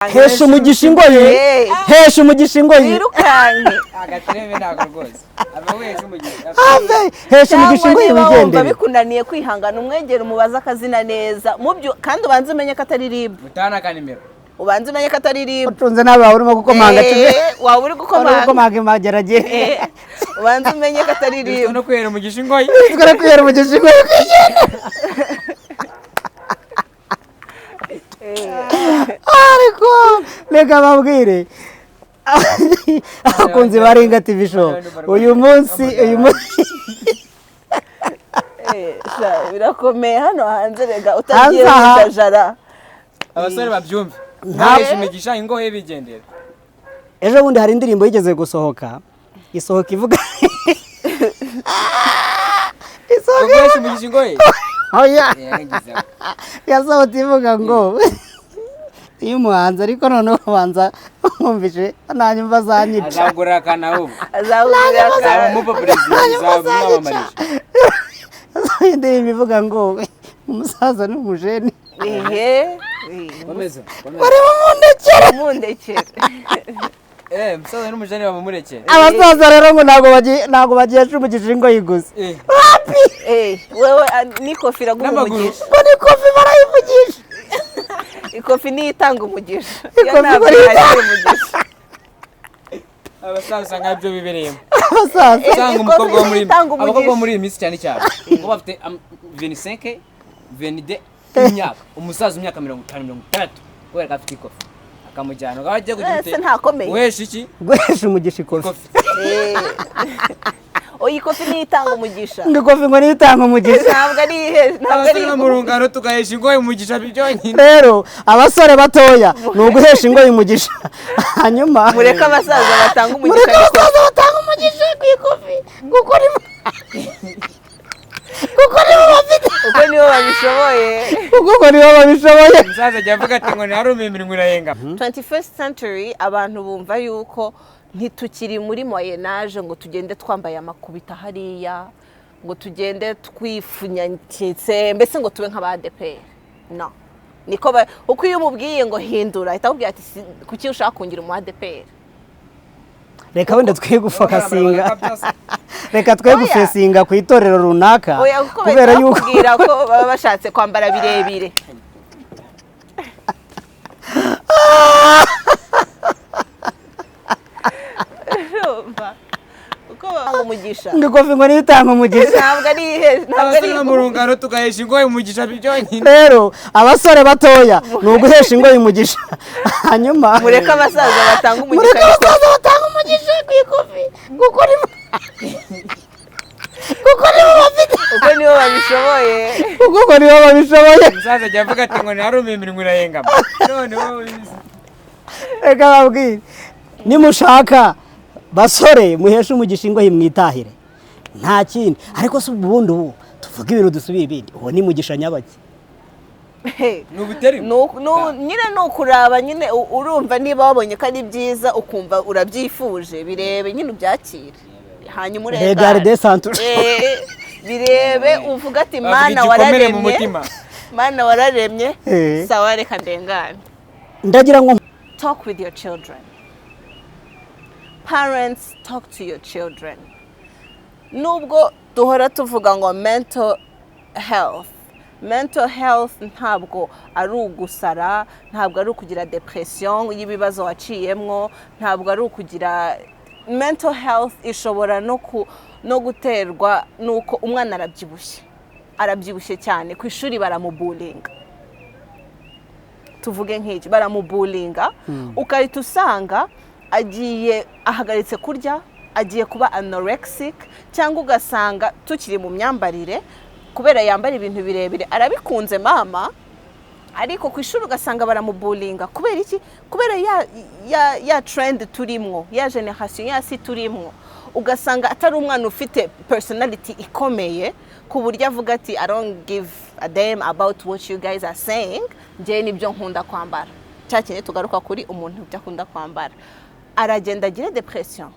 hesha umugisha ingoye hesha umugisha ingoye wirukanke agatreme ntago rwose abawesha umugisha hesha umugisha ingoye wigendere bikunaniye kwihangana umwegera umubaza akazina neza mubyo kandi ubanze umenye ko atari ribu utana kanimero ubanze umenye ko atari ribu utunze nawe urimo gukomanga waba uri gukomanga imagerage ubanze umenye ko atari ribu no kwera umugisha ingoye twara kwera umugisha ingoye ariko reka babwire abakunzi baringa TV show uyu munsi birakomeye hano hanze rega utagiye kujajara abasore babyumve ntabwo imigisha ingoye bigendera ejo bundi hari indirimbo yigeze gusohoka isohoka ivuga isohoka umugisha ingoye oya yasohotse ivuga ngo iyo umuhanzi ariko noneho ubanza mwumvise nanyumva zanyica azagura akana ahubwo azagura akana mu population azamwamarisha indirimbo ivuga ngo umusaza n'umujeni bameze bari mundekere umusaza n'umujeni bamurekere abasaza rero ngo ntago bagiye umugisha ingo yiguze wewe n'ikofi iraguha ngo n'ikofi barayivugisha ikofi niyo itanga umugisha abasaza nkabyo bibereyemo abasaza cyangwa umukobwa wo muri iyi minsi cyane cyane ngo bafite 25 22 imyaka umusaza imyaka 50 kubera ko afite ikofi akamujyana ngo ajye gute ntakomeye wesha iki gwesha umugisha ikofi ikofi niyo itanga umugisha ikofi ngo niyo itanga umugisha ntabwo ari mu rungano tugahesha ingoyi umugisha byonyine rero abasore batoya ni uguhesha ingoyi umugisha hanyuma mureka abasaza batanga umugisha ku ikofi kuko nibo babishoboye umusaza ajya avuga ati ngo ntarume imirimo irayenga 21st century abantu bumva yuko ntitukiri muri moyenage ngo tugende twambaye amakubita hariya ngo tugende twifunyakitse mbese ngo tube nk'aba Adepr no niko uko iyo umubwiye ngo hindura ahita akubwira ati kuki ushaka kungira umu Adepr reka wenda twe gufakasinga reka twe gufesinga ku itorero runaka kubera yuko kubwira ko baba bashatse kwambara birebire umugisha ngikofi ngo nitanga umugisha ntabwo ari mu rungano tugahesha ingoyi umugisha byonyine rero abasore batoya ni uguhesha ingoyi umugisha hanyuma mureka abasaza batanga umugisha ku ikofi kuko nibo babishoboye umusaza ajya avuga ati ngo ntarume imirimo irayenga none wowe reka babwire nimushaka basore muhesha umugisha ingoyi mwitahire nta kindi ariko se ubundi ubu tuvuga ibintu dusubiye ibindi uwo ni mugisha nyabaki nyine nukuraba nyine urumva niba wabonye ko ari byiza ukumva urabyifuje birebe nyine ubyakire hanyuma urega birebe uvuga ati mana wararemye sawa reka ndengane ndagira ngo talk with your children. Parents, talk to your children. Nubwo duhora tuvuga ngo mental health ntabwo ari ugusara, ntabwo ari ukugira depression y'ibibazo waciyemwo, ntabwo ari ukugira mental health ishobora no guterwa nuko umwana arabyibushye cyane ku ishuri baramubulinga. Tuvuge nk'iki baramubulinga ukahita usanga agiye ahagaritse kurya, agiye kuba anorexic, cyangwa ugasanga tukiri mu myambarire kubera yambara ibintu birebire arabikunze mama, ariko ku ishuri ugasanga baramubulinga kubera iki? Kubera ya trend turimwo, ya generation yasi turimwo, ugasanga atari umwana ufite personality ikomeye ku buryo avuga ati I don't give a damn about what you guys are saying, nje nibyo nkunda kwambara. Cyakene tugaruka kuri umuntu ujya akunda kwambara, aragenda agira depression.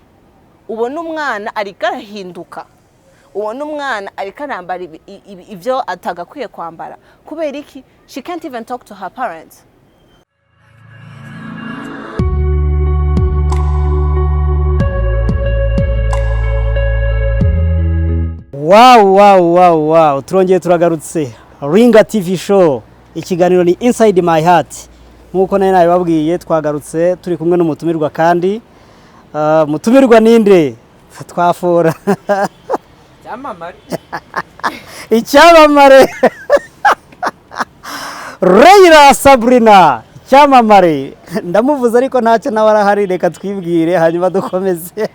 Ubona umwana ariko arahinduka, ubona umwana ariko arambara ibyo atagakwiye kwambara kubera iki? She can't even talk to her parents. Wow, turongeye turagarutse. Ringa TV show. Ikiganiro ni Inside My Heart. Nkuko nari nabibabwiye twagarutse turi kumwe n'umutumirwa kandi mutumirwa ninde? Twafora. Cyamamare. Icyamamare. Reira Sabrina. Cyamamare. Ndamuvuze ariko ntacyo nawe arahari, reka twibwire hanyuma dukomeze.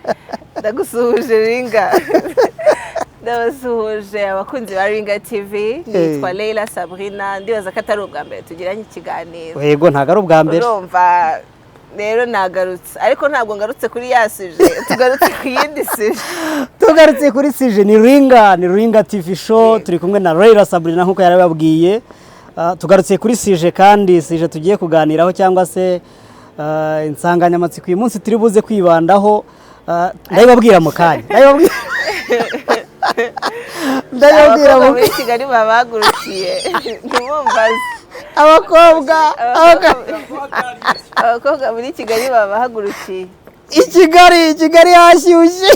Ndagusuhuje Ringa. Ndabasuhuje abakunzi ba Ringa TV. Nitwa Leila Sabrina. Ndibaza ko atari ubwa mbere tugiranye ikiganiro. Yego ntago ari ubwa mbere. Urumva rero nagarutse ariko ntabwo ngarutse kuri yasije, tugarutse ku yindi sije. Tugarutse kuri sije ni Ringa TV show. Turi kumwe na Leila Sabrina nkuko yarababwiye. Tugarutse kuri sije kandi sije tugiye kuganiraho cyangwa se insanganyamatsiko uyu munsi turi buze kwibandaho. Ndababwira mu kanya. Ndababwira muri Kigali babagurukiye. Ndumumbaza. Abakobwa muri Kigali babahagurukiye. Kigali hashyushye.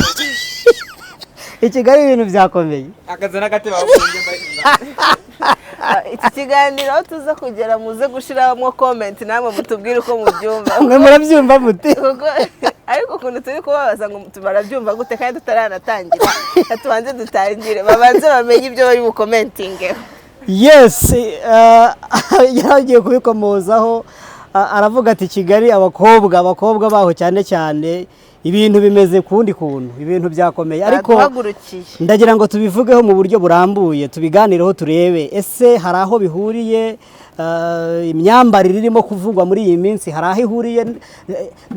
Kigali ibintu byakomeye. Akazana gateba bafunge Iki kiganiro tuza kugera muze gushiramo comment namwe mutubwire uko mubyumva. Mwe murabyumva mute? Ariko ukuntu turi kubabaza ngo tubarabyumva gute kandi tutaranatangira. Atubanze dutangire babanze bamenye ibyo bari mu commenting. Yes, yaragiye kubikomozaho aravuga ati Kigali abakobwa baho cyane ibintu bimeze kundi kuntu, ibintu byakomeye ariko ndagira ngo tubivugeho mu buryo burambuye, tubiganireho turebe ese hari aho bihuriye imyambarire irimo kuvugwa muri iyi minsi, hari aho ihuriye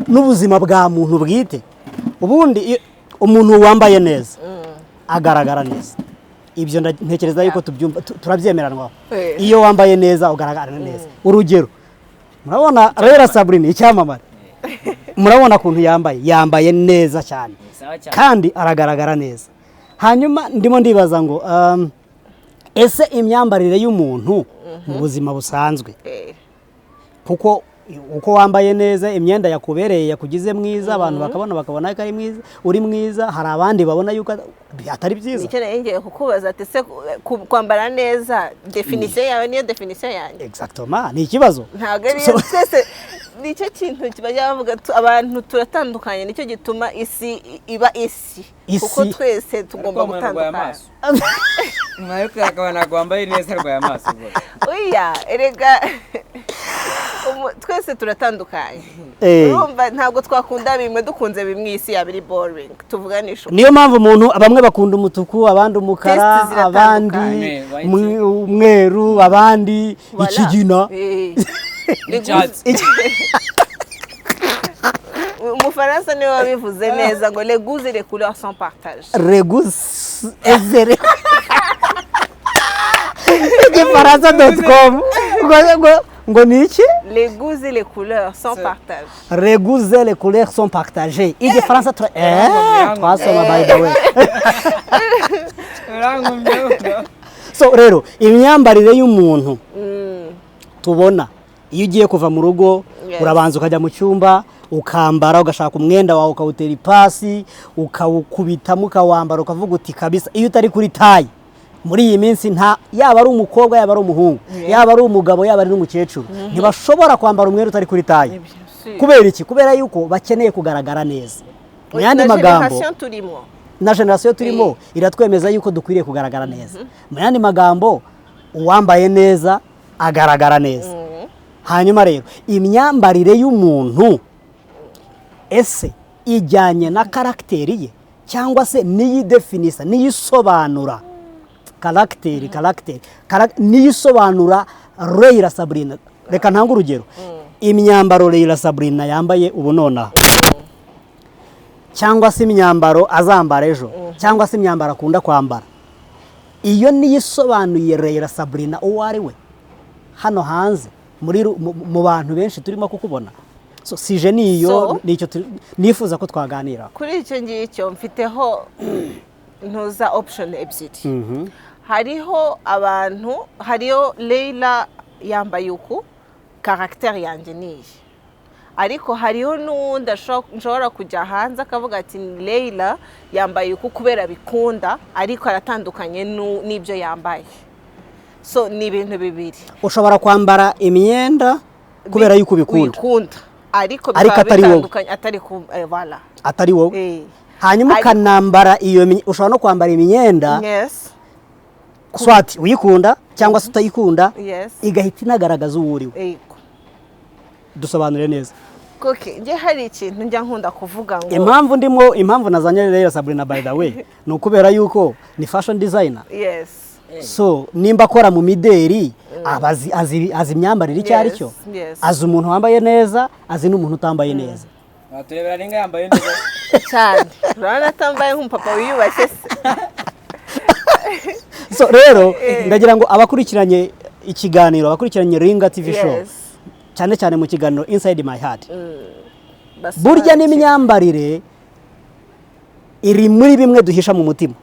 n'ubuzima bwa muntu bwite. Ubundi umuntu wambaye neza agaragara neza, ibyo ntekereza yuko tubyumva turabyemeranwaho. Iyo wambaye neza ugaragara neza. Urugero murabona Leila Sabrina icyamamare, murabona kuntu yambaye neza cyane kandi aragaragara neza. Hanyuma ndimo ndibaza ngo ese imyambarire y'umuntu mu buzima busanzwe, kuko uko wambaye neza imyenda yakubereye yakugize mwiza, abantu bakabona ko ari mwiza, uri mwiza, hari abandi babona yuko atari byiza. Nikeneye ngiye kukubaza ati se kwambara neza definition yawe niyo definition yanjye? Exactement, ni ikibazo. Ntago ari twese nicyo kintu kibajya bavuga abantu turatandukanye, nicyo gituma isi iba isi. Kuko twese tugomba gutandukana. Mwayuko yakabana kwambaye neza rwa amaso. Oya, erega twese turatandukanye. Urumva ntabwo twakunda bimwe, dukunze bimwe, isi yabiri boring. Tuvuganisha. Niyo mpamvu umuntu bamwe bakunda umutuku, abandi umukara, abandi umweru, abandi ikigina. Umufaransa niwe wabivuze neza ngo les goûts et les couleurs sont partagés. Igifaransa.com ngo ni iki? Les goûts et les couleurs sont partagés. Les goûts et les couleurs sont partagés. Igifaransa twasoma by the way. So rero imyambarire y'umuntu tubona iyo ugiye kuva mu rugo urabanza ukajya mu cyumba ukambara, ugashaka umwenda wawe ukawutera ipasi ukawukubitamo ukawambara ukavuga uti kabisa. Iyo utari kuri tayi muri iyi minsi yaba ari umukobwa yaba ari umuhungu yaba ari umugabo yaba ari n'umukecuru ntibashobora kwambara umwenda utari kuri tayi. Kubera iki? Kubera yuko bakeneye kugaragara neza. Mu yandi magambo na generation turimo iratwemeza yuko dukwiriye kugaragara neza. Mu yandi magambo uwambaye neza agaragara neza. Hanyuma rero imyambarire y'umuntu ese ijyanye na karakteri ye cyangwa se niyidefinisa niyisobanura karakteri niyisobanura Leila Sabrina. Reka ntanga urugero. Imyambaro Leila Sabrina yambaye ubu nonaha cyangwa se imyambaro azambara ejo cyangwa se imyambaro akunda kwambara, iyo niyisobanuye Leila Sabrina uwo ari we hano hanze mu bantu benshi turimo kukubona. So sije niyo nicyo nifuza ko twaganira kuri icyo ngicyo. Mfiteho ntuza option ebyiri. Hariho abantu, hariyo Leila yambaye uku, karakter yanjye niyi. ariko hariho n'uwundi nshobora kujya hanze akavuga ati Leila yambaye uku kubera bikunda ariko aratandukanye n'ibyo yambaye. So ni ibintu bibiri. Ushobora kwambara imyenda kubera yuko ubikunda ariko bitandukanye atari wowe. Hanyuma ukanambara ushobora no kwambara imyenda swati uyikunda cyangwa se utayikunda igahita inagaragaza uwo uriwe. Dusobanure neza. Nge hari ikintu njya nkunda kuvuga ngo impamvu nazanye rero Sabrina by the way ni ukubera yuko ni fashion designer. So nimba akora mu mideri azi imyambarire icyo ari cyo, azi umuntu wambaye neza, azi n'umuntu utambaye neza. Turebera ninga yambaye neza cyane, urabona atambaye nk'umupapa wiyubashye se. So rero ndagira ngo abakurikiranye ikiganiro, abakurikiranye Ringa TV show cyane cyane mu kiganiro Inside My Heart, burya n'imyambarire iri muri bimwe duhisha mu mutima.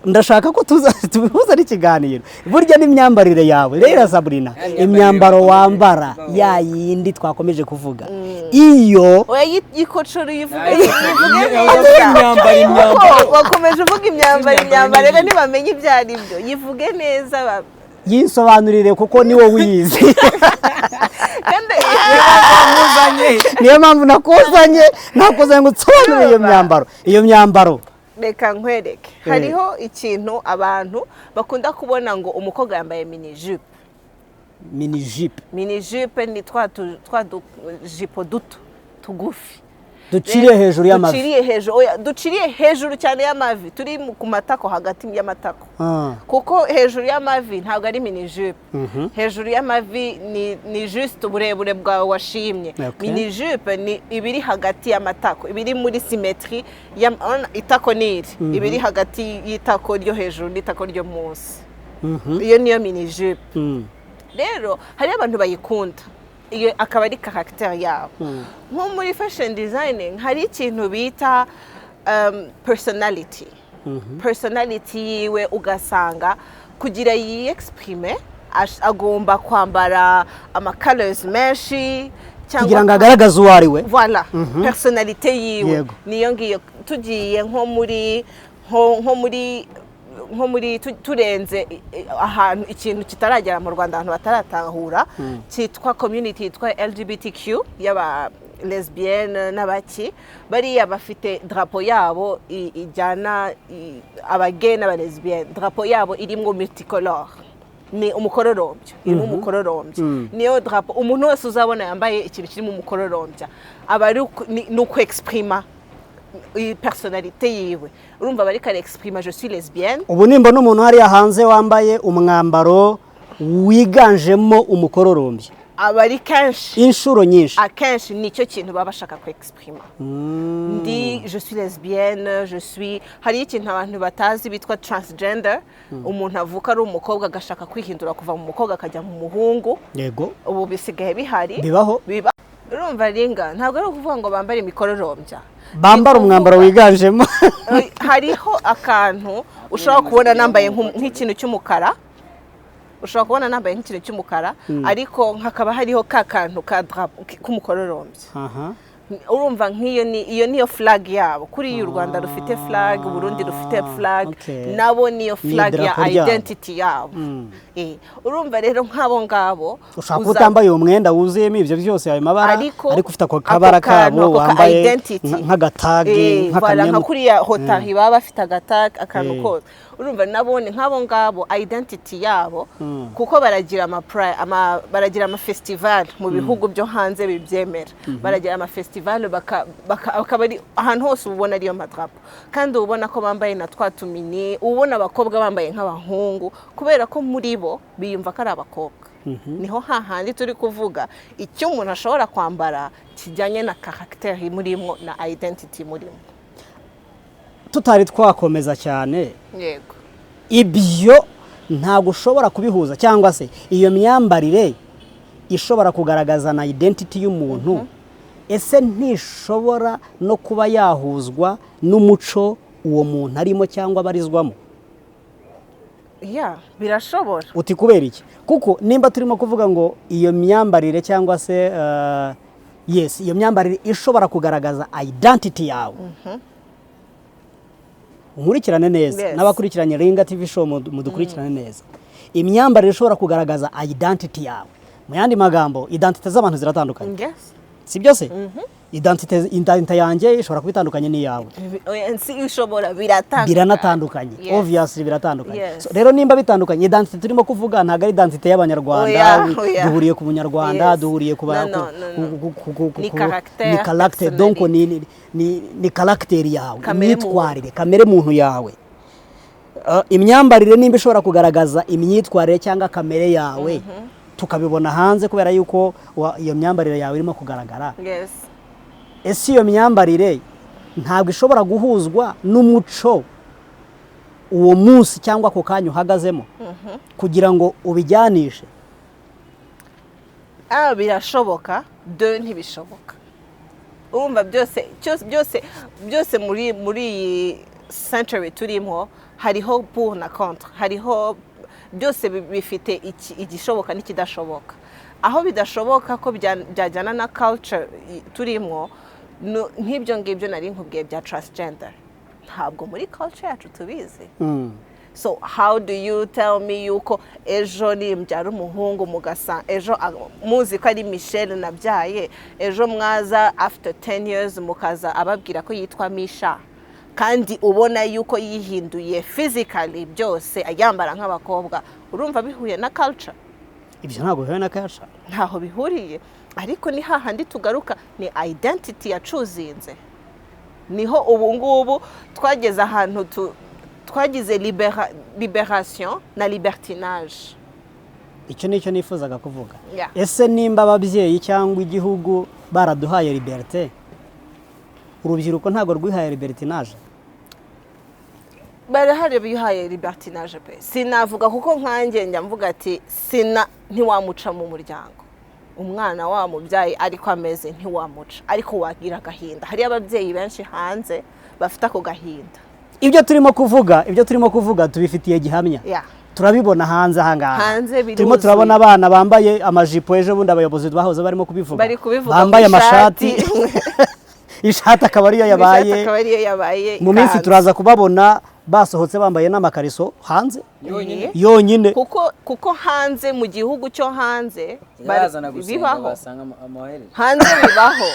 Ndashaka ko tubihuza n'ikiganiro. Burya n'imyambarire yawe rero Sabrina, imyambaro wambara ya yindi twakomeje kuvuga, iyo yikocoro yivuge imyambaro wakomeje uvuga imyambaro rero ntibamenye ibyo ari byo, yivuge neza yinsobanurire kuko ni wowe uyizi. Niyo mpamvu nakuzanye ngo nsobanurire iyo myambaro. Reka nkwereke, hariho ikintu abantu bakunda kubona ngo umukobwa yambaye mini jupe ni twa jipo duto tugufi duciriye hejuru y'amavi, duciriye hejuru cyane y'amavi, turi ku matako, hagati y'amatako. Kuko hejuru y'amavi ntabwo ari mini jupe. Hejuru y'amavi ni juste uburebure bwawe washimye. Mini jupe ni ibiri hagati y'amatako, ibiri muri symmetry itako niri, ibiri hagati y'itako ryo hejuru n'itako ryo munsi. Iyo niyo mini jupe. Rero hari abantu bayikunda, iyo akaba ari character yabo. Nko muri fashion designing hari ikintu bita personality. Personality yiwe ugasanga kugira exprime agomba kwambara colors menshi kugira ngo agaragaze uwo ari we. Voilà, personality yiwe niyo ngiyo. Tugiye nko muri turenze ahantu ikintu kitaragera mu Rwanda, abantu bataratahura, cyitwa community yitwa LGBTQ y'aba lesbienne n'abaki, bariya bafite drapo yabo ijyana abagay n'aba lesbienne. Drapo yabo irimo multicolore, ni umukororombya, irimo umukororombya. Niyo drapo umuntu wese uzabona yambaye ikintu kirimo umukororombya aba ari nuko exprima personnalité yiwe. Urumva bari kare exprima je suis lesbienne. Ubu nimba n'umuntu hari hanze wambaye umwambaro wiganjemo umukororombya, abari kenshi inshuro nyinshi akenshi nicyo kintu baba bashaka ku exprima. Ndi je suis lesbienne, hari ikintu abantu batazi bitwa transgender. Umuntu avuka ari umukobwa agashaka kwihindura kuva mu mukobwa akajya mu muhungu. Yego, ubu bisigaye bihari, bibaho. Urumva Ringa ntabwo ari ukuvuga ngo bambare imikororombya, bambara umwambaro wiganjemo. Hariho akantu ushobora kubona nambaye nk'ikintu cy'umukara, ariko hakaba hariho kantu ka drapo k'umukororombya. Urumva nk'iyo niyo flag yabo. Kuri y'u Rwanda rufite flag, Burundi rufite flag, nabo niyo flag ya identity yabo. Urumva rero nk'abo ngabo ushaka kutambaye umwenda wuzuyemo ibyo byose ayo mabara, ariko ufite ako kabara kabo wambaye nk'agatagi, nka kuriya hotari baba bafite agatagi, akantu kose. Urumva nabone nk'abo ngabo identity yabo, kuko baragira ama festival mu bihugu byo hanze bibyemera. Baragira ama festival bakabari ahantu hose ubona ariyo madrapo, kandi ubona ko bambaye na twatumini, ubona abakobwa bambaye nk'abahungu, kubera ko muri bo biyumva ko ari abakobwa. Niho hahandi turi kuvuga icyo umuntu ashobora kwambara kijyanye na character murimo na identity murimo. Tutari twakomeza cyane, yego, ibyo ntago ushobora kubihuza, cyangwa se iyo myambarire ishobora kugaragaza na identity y'umuntu. Ese ntishobora no kuba yahuzwa n'umuco uwo muntu arimo cyangwa barizwamo? Birashobora. Uti kubera iki? Kuko nimba turimo kuvuga ngo iyo myambarire cyangwa se yes iyo myambarire ishobora kugaragaza identity yawe nkurikirane neza n'abakurikiranye Ringa TV show mudukurikirane neza imyambarire ishobora kugaragaza identity yawe mu yandi magambo identity z'abantu ziratandukanye si byose identity yanjye ishobora kubitandukanye n'iyawe ishobora biranatandukanye obviously biratandukanye rero nimba bitandukanye identity turimo kuvuga ntago ari identity y'abanyarwanda duhuriye ku bunyarwanda duhuriye ku ni character donc ni character yawe imyitwarire kamere muntu yawe imyambarire nimba ishobora kugaragaza imyitwarire cyangwa kamere yawe tukabibona hanze kubera yuko iyo myambarire yawe irimo kugaragara ese iyo myambarire ntabwo ishobora guhuzwa n'umuco uwo munsi cyangwa ako kanya uhagazemo kugira ngo ubijyanishe birashoboka ntibishoboka urumva byose muri iyi century turimo hariho pour na contre hariho byose bifite igishoboka n'ikidashoboka aho bidashoboka ko byajyana na culture turimo nk'ibyo ngibyo nari nkubwiye bya transgender ntabwo muri culture yacu tubizi so how do you tell me yuko ejo nimbyara umuhungu mugasa ejo muzi ko ari Michelle nabyaye ejo mwaza after 10 years mukaza ababwira ko yitwa Misha kandi ubona yuko yihinduye physically byose ayambara nk'abakobwa urumva bihuye na culture ibyo ntabwo bihuye na culture ntaho bihuriye ariko ni hahandi tugaruka ni identity yacuzinze niho ubu ngubu twageze ahantu twagize liberation na libertinage icyo nicyo nifuzaga kuvuga ese nimba ababyeyi cyangwa igihugu baraduhaye liberté urubyiruko ntabwo rwihaye libertinage barahari bihaye libertinage pe sinavuga kuko nkanjye njya mvuga ati ntiwamuca mu muryango umwana wamubyaye ariko ameze ntiwamuca ariko wagira agahinda hari ababyeyi benshi hanze bafite ako gahinda ibyo turimo kuvuga tubifitiye gihamya turabibona hanze ahangaha turimo turabona abana bambaye amajipo ejo bundi abayobozi bahoze barimo kubivuga bambaye amashati ishati akaba ariyo yabaye mu minsi turaza kubabona basohotse bambaye n'amakariso hanze yonyine kuko hanze mu gihugu cyo hanze bibaho hanze bibaho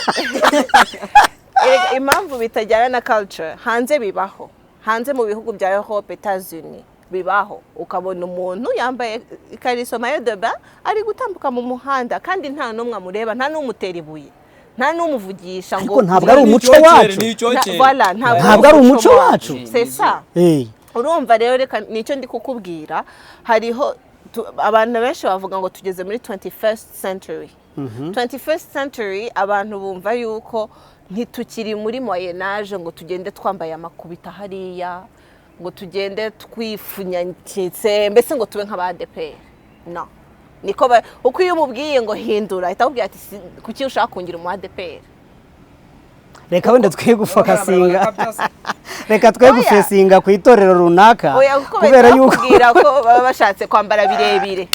impamvu bitajyana na culture hanze bibaho hanze mu bihugu bya Europe Etats-Unis bibaho ukabona umuntu yambaye ikariso maillot de bain ari gutambuka mu muhanda kandi nta n'umwe amureba nta n'umutera ibuye nta n'umuvugisha ngo ntabwo ari umuco wacu ntabwo ari umuco wacu c'est ça urumva rero reka nicyo ndi kukubwira hariho abantu benshi bavuga ngo tugeze muri 21st century 21st century abantu bumva yuko ntitukiri muri moyen age ngo tugende twambaye amakubita hariya ngo tugende twifunyakitse mbese ngo tube nk'aba Adepr no niko uko iyo umubwiye ngo hindura ahita akubwira ati kuki ushaka kungira umu Adepr reka wenda twe gufokasinga reka twe gufesinga ku itorero runaka kubera yuko kubwira ko baba bashatse kwambara birebire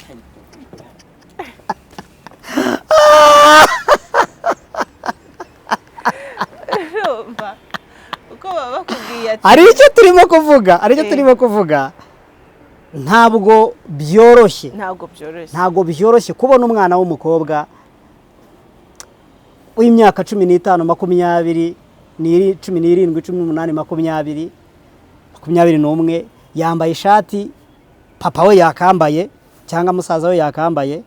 uko baba bakubwiye ati ari icyo turimo kuvuga ntabwo byoroshye kubona umwana w'umukobwa w'imyaka 15 20 17 18 21 yambaye ishati papa we yakambaye cyangwa musaza we yakambaye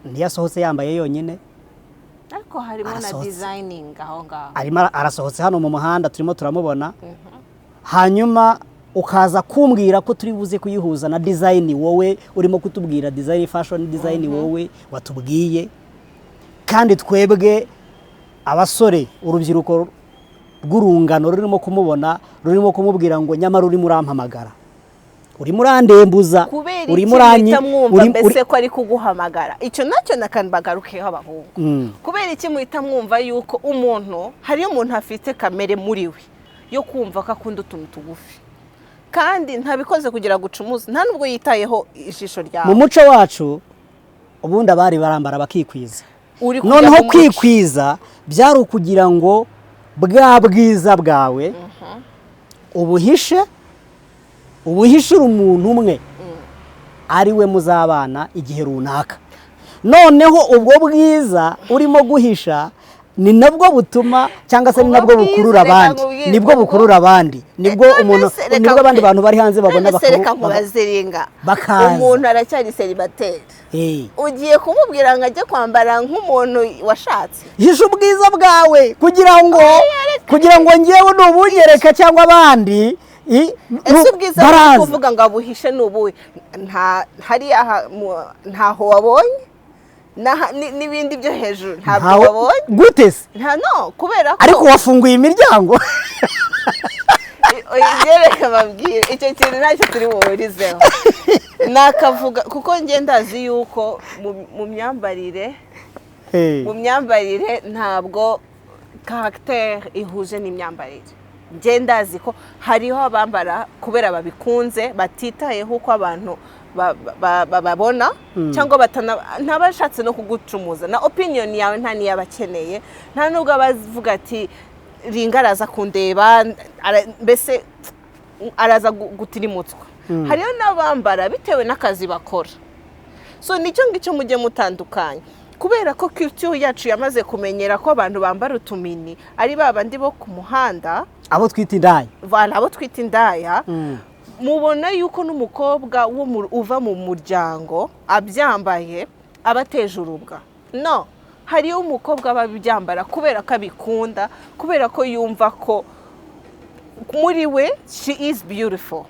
ntiyasohotse yambaye yonyine ariko harimo na designing aho ngaho arasohotse hano mu muhanda turimo turamubona hanyuma ukaza kumbwira ko turi buze kuyihuza na design wowe urimo kutubwira design fashion design wowe watubwiye kandi twebwe abasore urubyiruko rw'urungano rurimo kumubona rurimo kumubwira ngo nyamara uri murampamagara uri murandembuza uri muramwumva mbese ko ari kuguhamagara icyo nacyo nakanbagarukeho abahungu kubera iki muhita mwumva yuko umuntu hari umuntu afite kamere muri we yo kumva ko akunda utuntu tugufi kandi ntabikoze kugira gucumuza nta nubwo yitayeho ijisho ryawe mu muco wacu ubundi abari barambara bakikwiza noneho kwikwiza byari ukugira ngo bwa bwiza bwawe ubuhishire umuntu umwe ari we muzabana igihe runaka. Noneho ubwo bwiza urimo guhisha ni nabwo butuma cyangwa se ni nabwo bukurura abandi, nibwo umuntu, nibwo abandi bantu bari hanze babona bakamubaziringa umuntu aracyari celibateri. Ugiye kumubwira ngo ajye kwambara nk'umuntu washatse. Hisha ubwiza bwawe kugira ngo ngewe nubunyereka cyangwa abandi. Ese ubwiza bwo kuvuga ngo abuhishe nubuwe ntaho wabonye n'ibindi byo hejuru ntabwo wabonye gute se? No, kubera ko ariko wafunguye imiryango. Yereka babwire icyo kintu ntacyo turi buhurizeho. Nakavuga kuko nge ndazi yuko mu myambarire ntabwo caractère ihuje n'imyambarire. Nge ndazi ko hariho abambara kubera babikunze batitayeho uko abantu babona cyangwa ntabashatse no kugucumuza na opinion yawe nta niyo abakeneye, nta nubwo abavuga ati ringa araza kundeba mbese araza gutirimutswa. Hariyo n'abambara bitewe n'akazi bakora. So nicyo ngicyo mujye mutandukanye kubera ko culture yacu yamaze kumenyera ko abantu bambara utumini ari babandi bo ku muhanda, abo twita indaya. Abo twita indaya. Mubona yuko n'umukobwa uva mu muryango abyambaye abateje urubwa. No, hariyo umukobwa babyambara kubera ko abikunda, kubera ko yumva ko muri we she is beautiful.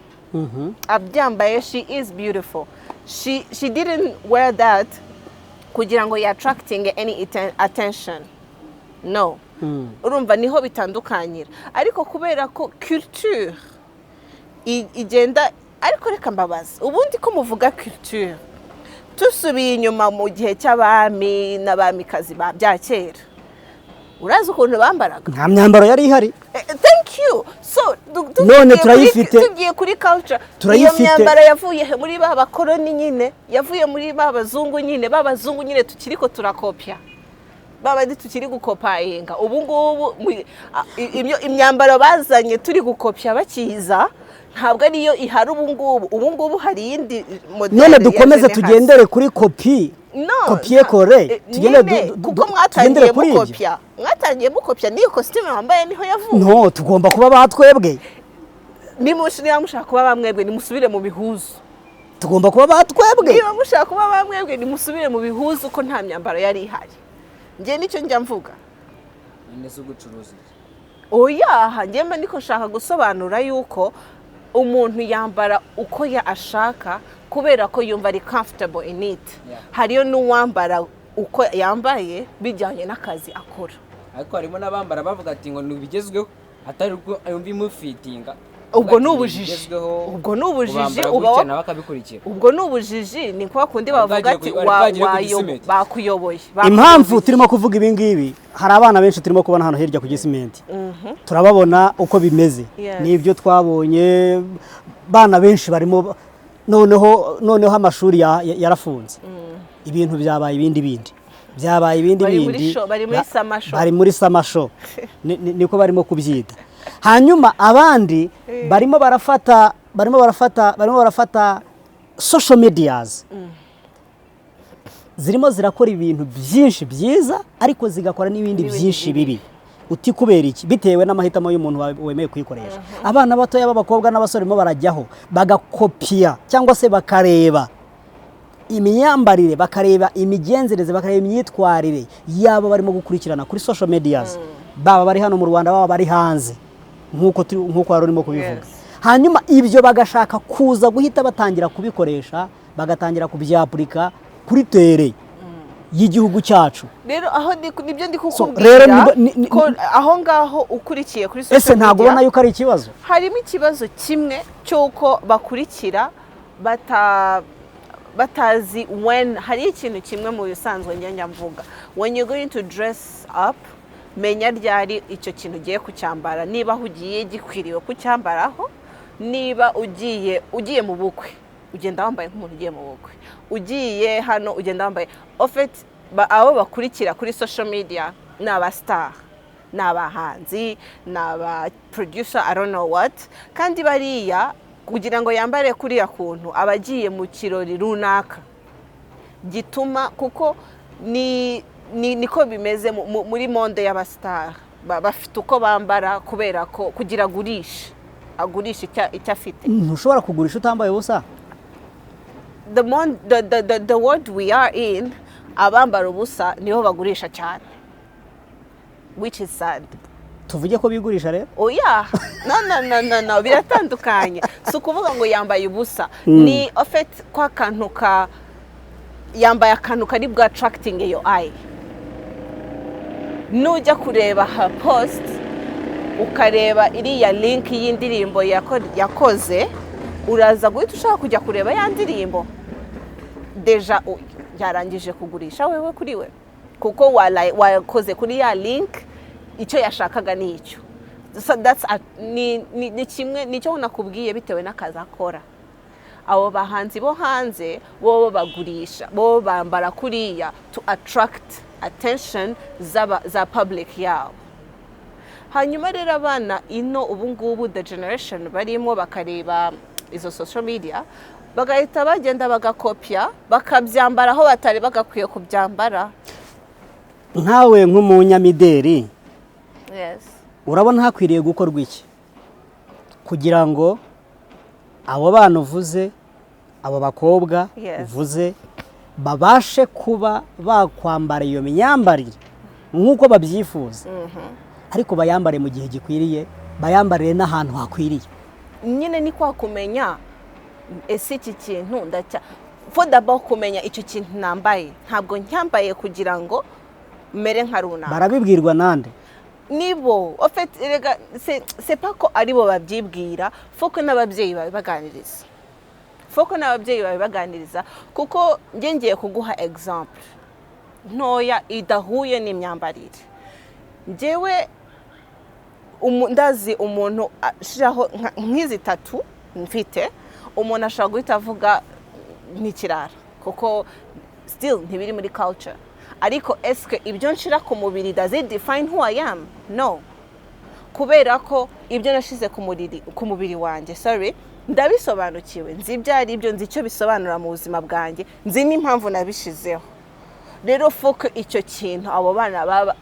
Abyambaye she is beautiful. She didn't wear that kugira ngo attracting any attention. No. Urumva niho bitandukanyira. Ariko kubera ko culture igenda, ariko reka mbabaza ubundi ko muvuga culture tusubiye inyuma mu gihe cy'abami n'abamikazi bya kera, urazi ukuntu bambaraga? Nta myambaro yari ihari. Thank you. So none turayifite, tugiye kuri culture. Iyo myambaro yavuye muri ba bakoloni nyine, yavuye muri ba bazungu nyine tukiriko turakopya. Babandi tukiri gukopayinga. Ubu ngubu imyambaro bazanye turi gukopya bakiza ntabwo ariyo ihari ubu ngubu hari indi modeli. None dukomeze tugendere kuri kopi. Kopie kore kuko mwatangiye mukopya niyo costume wambaye niho yavuye. No, tugomba kuba batwebwe. Niba mushaka kuba bamwebwe nimusubire mu bihuzu. Tugomba kuba batwebwe. Niba mushaka kuba bamwebwe nimusubire mu bihuzu ko nta myambaro yari ihari. Nge nicyo njya mvuga. Nese ugucuruza. Oya, njyemba niko nshaka gusobanura yuko umuntu yambara uko ashaka kubera ko yumva ari comfortable in it. Hariyo n'uwambara uko yambaye bijyanye n'akazi akora. Ariko harimo n'abambara bavuga ati ngo nubigezweho atari uko yumva imufitinga. Ubwo n'ubujiji ubwo n'ubujiji ni kwa kundi bavuga ati bakuyoboye. Impamvu turimo kuvuga ibi ngibi, hari abana benshi turimo kubona hano hirya ku Gisimenti. Turababona uko bimeze. Nibyo twabonye, bana benshi barimo noneho amashuri yarafunze. Ibintu byabaye ibindi bari muri samasho niko barimo kubyita. Hanyuma abandi barimo barafata social medias. Zirimo zirakora ibintu byinshi byiza ariko zigakora n'ibindi byinshi bibi. Uti kubera iki? Bitewe n'amahitamo y'umuntu wemeye kuyikoresha. Abana batoya b'abakobwa n'abasore mo barajyaho bagakopia cyangwa se bakareba imyambarire, bakareba imigenzereze, bakareba imyitwarire yabo barimo gukurikirana kuri social medias. Baba bari hano mu Rwanda, baba bari hanze. Nkuko warurimo kubivuga. Hanyuma ibyo bagashaka kuza guhita batangira kubikoresha, bagatangira kubyapurika kuri tere y'igihugu cyacu. Rero aho nibyo ndi kukubwira ko aho ngaho ukurikiye kuri social media. Ese ntago ubona yuko ari ikibazo? Harimo ikibazo kimwe cyuko bakurikira batazi when hari ikintu kimwe mu bisanzwe njya mvuga. When you're going to dress up, menya ryari icyo kintu ugiye kucyambara, niba hugiye gikwiriwe kucyambaraho, niba ugiye mu bukwe ugenda wambaye nk'umuntu ugiye mu bukwe, ugiye hano ugenda wambaye. abo bakurikira kuri social media ni abastar, ni abahanzi, ni aba producer, I don't know what, kandi bariya kugira ngo yambare kuriya kuntu abagiye mu kirori runaka gituma, kuko niko bimeze muri monde y'abastar, bafite uko bambara kubera ko kugira agurisha icyo afite. Ntushobora kugurisha utambaye ubusa. The world we are in, abambara ubusa niho bagurisha cyane, which is sad. Tuvuge ko bigurisha rero? Oya, no, biratandukanye. Si ukuvuga ngo yambaye ubusa, ni ofet kwa kantu ka yambaye akantu kari bwa attracting your eye. Nujya kureba her post, ukareba iriya link y'indirimbo yakoze, uraza guhita ushaka kujya kureba ya ndirimbo. Deja yarangije kugurisha wewe kuri we, kuko wakoze kuri ya link, icyo yashakaga ni icyo. So that's ni kimwe nicyo nakubwiye bitewe n'akazi akora. Abo bahanzi bo hanze bo bagurisha, bo bambara kuriya to attract attention za public yabo. Hanyuma rero abana ino ubu ngubu the generation barimo bakareba izo social media, bagahita bagenda bagakopya, bakabyambara aho batari bagakwiye kubyambara. Nkawe nk'umunyamideri, yes, urabona hakwiriye gukorwa iki kugira ngo abo bana uvuze, abo bakobwa uvuze, babashe kuba bakwambara iyo myambarire nk'uko babyifuza, ariko bayambare mu gihe gikwiriye, bayambarire n'ahantu hakwiriye? Nyine ni kwa kumenya ese iki kintu fodaba kumenya icyo kintu nambaye, ntabwo nyambaye kugira ngo mere nka runaka. Barabibwirwa nande? Nibo rega sepa ko aribo babyibwira, foko n'ababyeyi babibaganiriza, kuko ngiye kuguha example ntoya idahuye n'imyambarire. Njyewe ndazi umuntu ashiraho nk'izi tatu mfite, umuntu ashaka guhita avuga n'ikirara, kuko still ntibiri muri culture. Ariko eske ibyo nshira ku mubiri does it define who I am? No. Kubera ko ibyo nashize ku mubiri wanjye, ndabisobanukiwe, nzi ibyo ari byo, nzi icyo bisobanura mu buzima bwanjye, nzi n'impamvu nabishizeho. Rero foko icyo kintu abo bana baba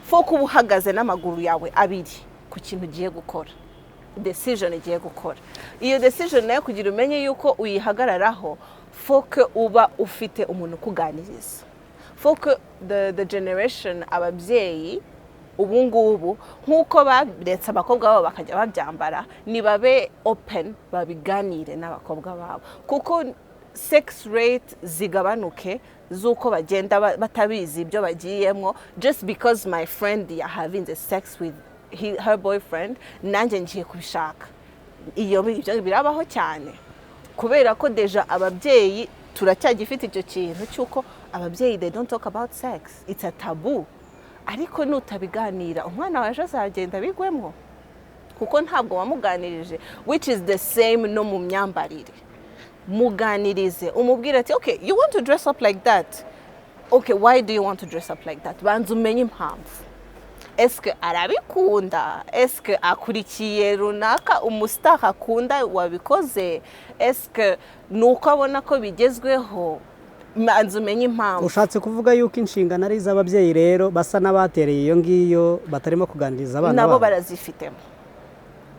foko ubuhagaze n'amaguru yawe abiri ku kintu ugiye gukora, decision ugiye gukora. Iyo decision nayo kugira umenye yuko uyihagararaho, foko uba ufite umuntu kuganiriza. Foko the generation, ababyeyi ubu ngubu nk'uko baretse abakobwa babo bakajya babyambara, nibabe open, babiganire n'abakobwa babo, kuko sex rate zigabanuke z'uko bagenda batabizi ibyo bagiyemo. Just because my friend ya having the sex with her boyfriend, nanjye ngiye kubishaka. Iyo birabaho cyane, kubera ko deja ababyeyi turacyagifite icyo kintu cyuko ababyeyi they don't talk about sex, it's a taboo. Ariko nutabiganira umwana waje azagenda bigwemo, kuko ntabwo wamuganirije, which is the same no mu myambarire. Muganirize, umubwira ati okay, you want to dress up like that, okay, why do you want to dress up like that? Banza umenye impamvu. Eske arabikunda, eske akurikiye runaka umustar akunda wabikoze, eske nuko abona ko bigezweho, banza umenye impamvu. Ushatse kuvuga yuko inshingano ari iz'ababyeyi rero basa n'abatereye iyo ngiyo batarimo kuganiriza abana babo?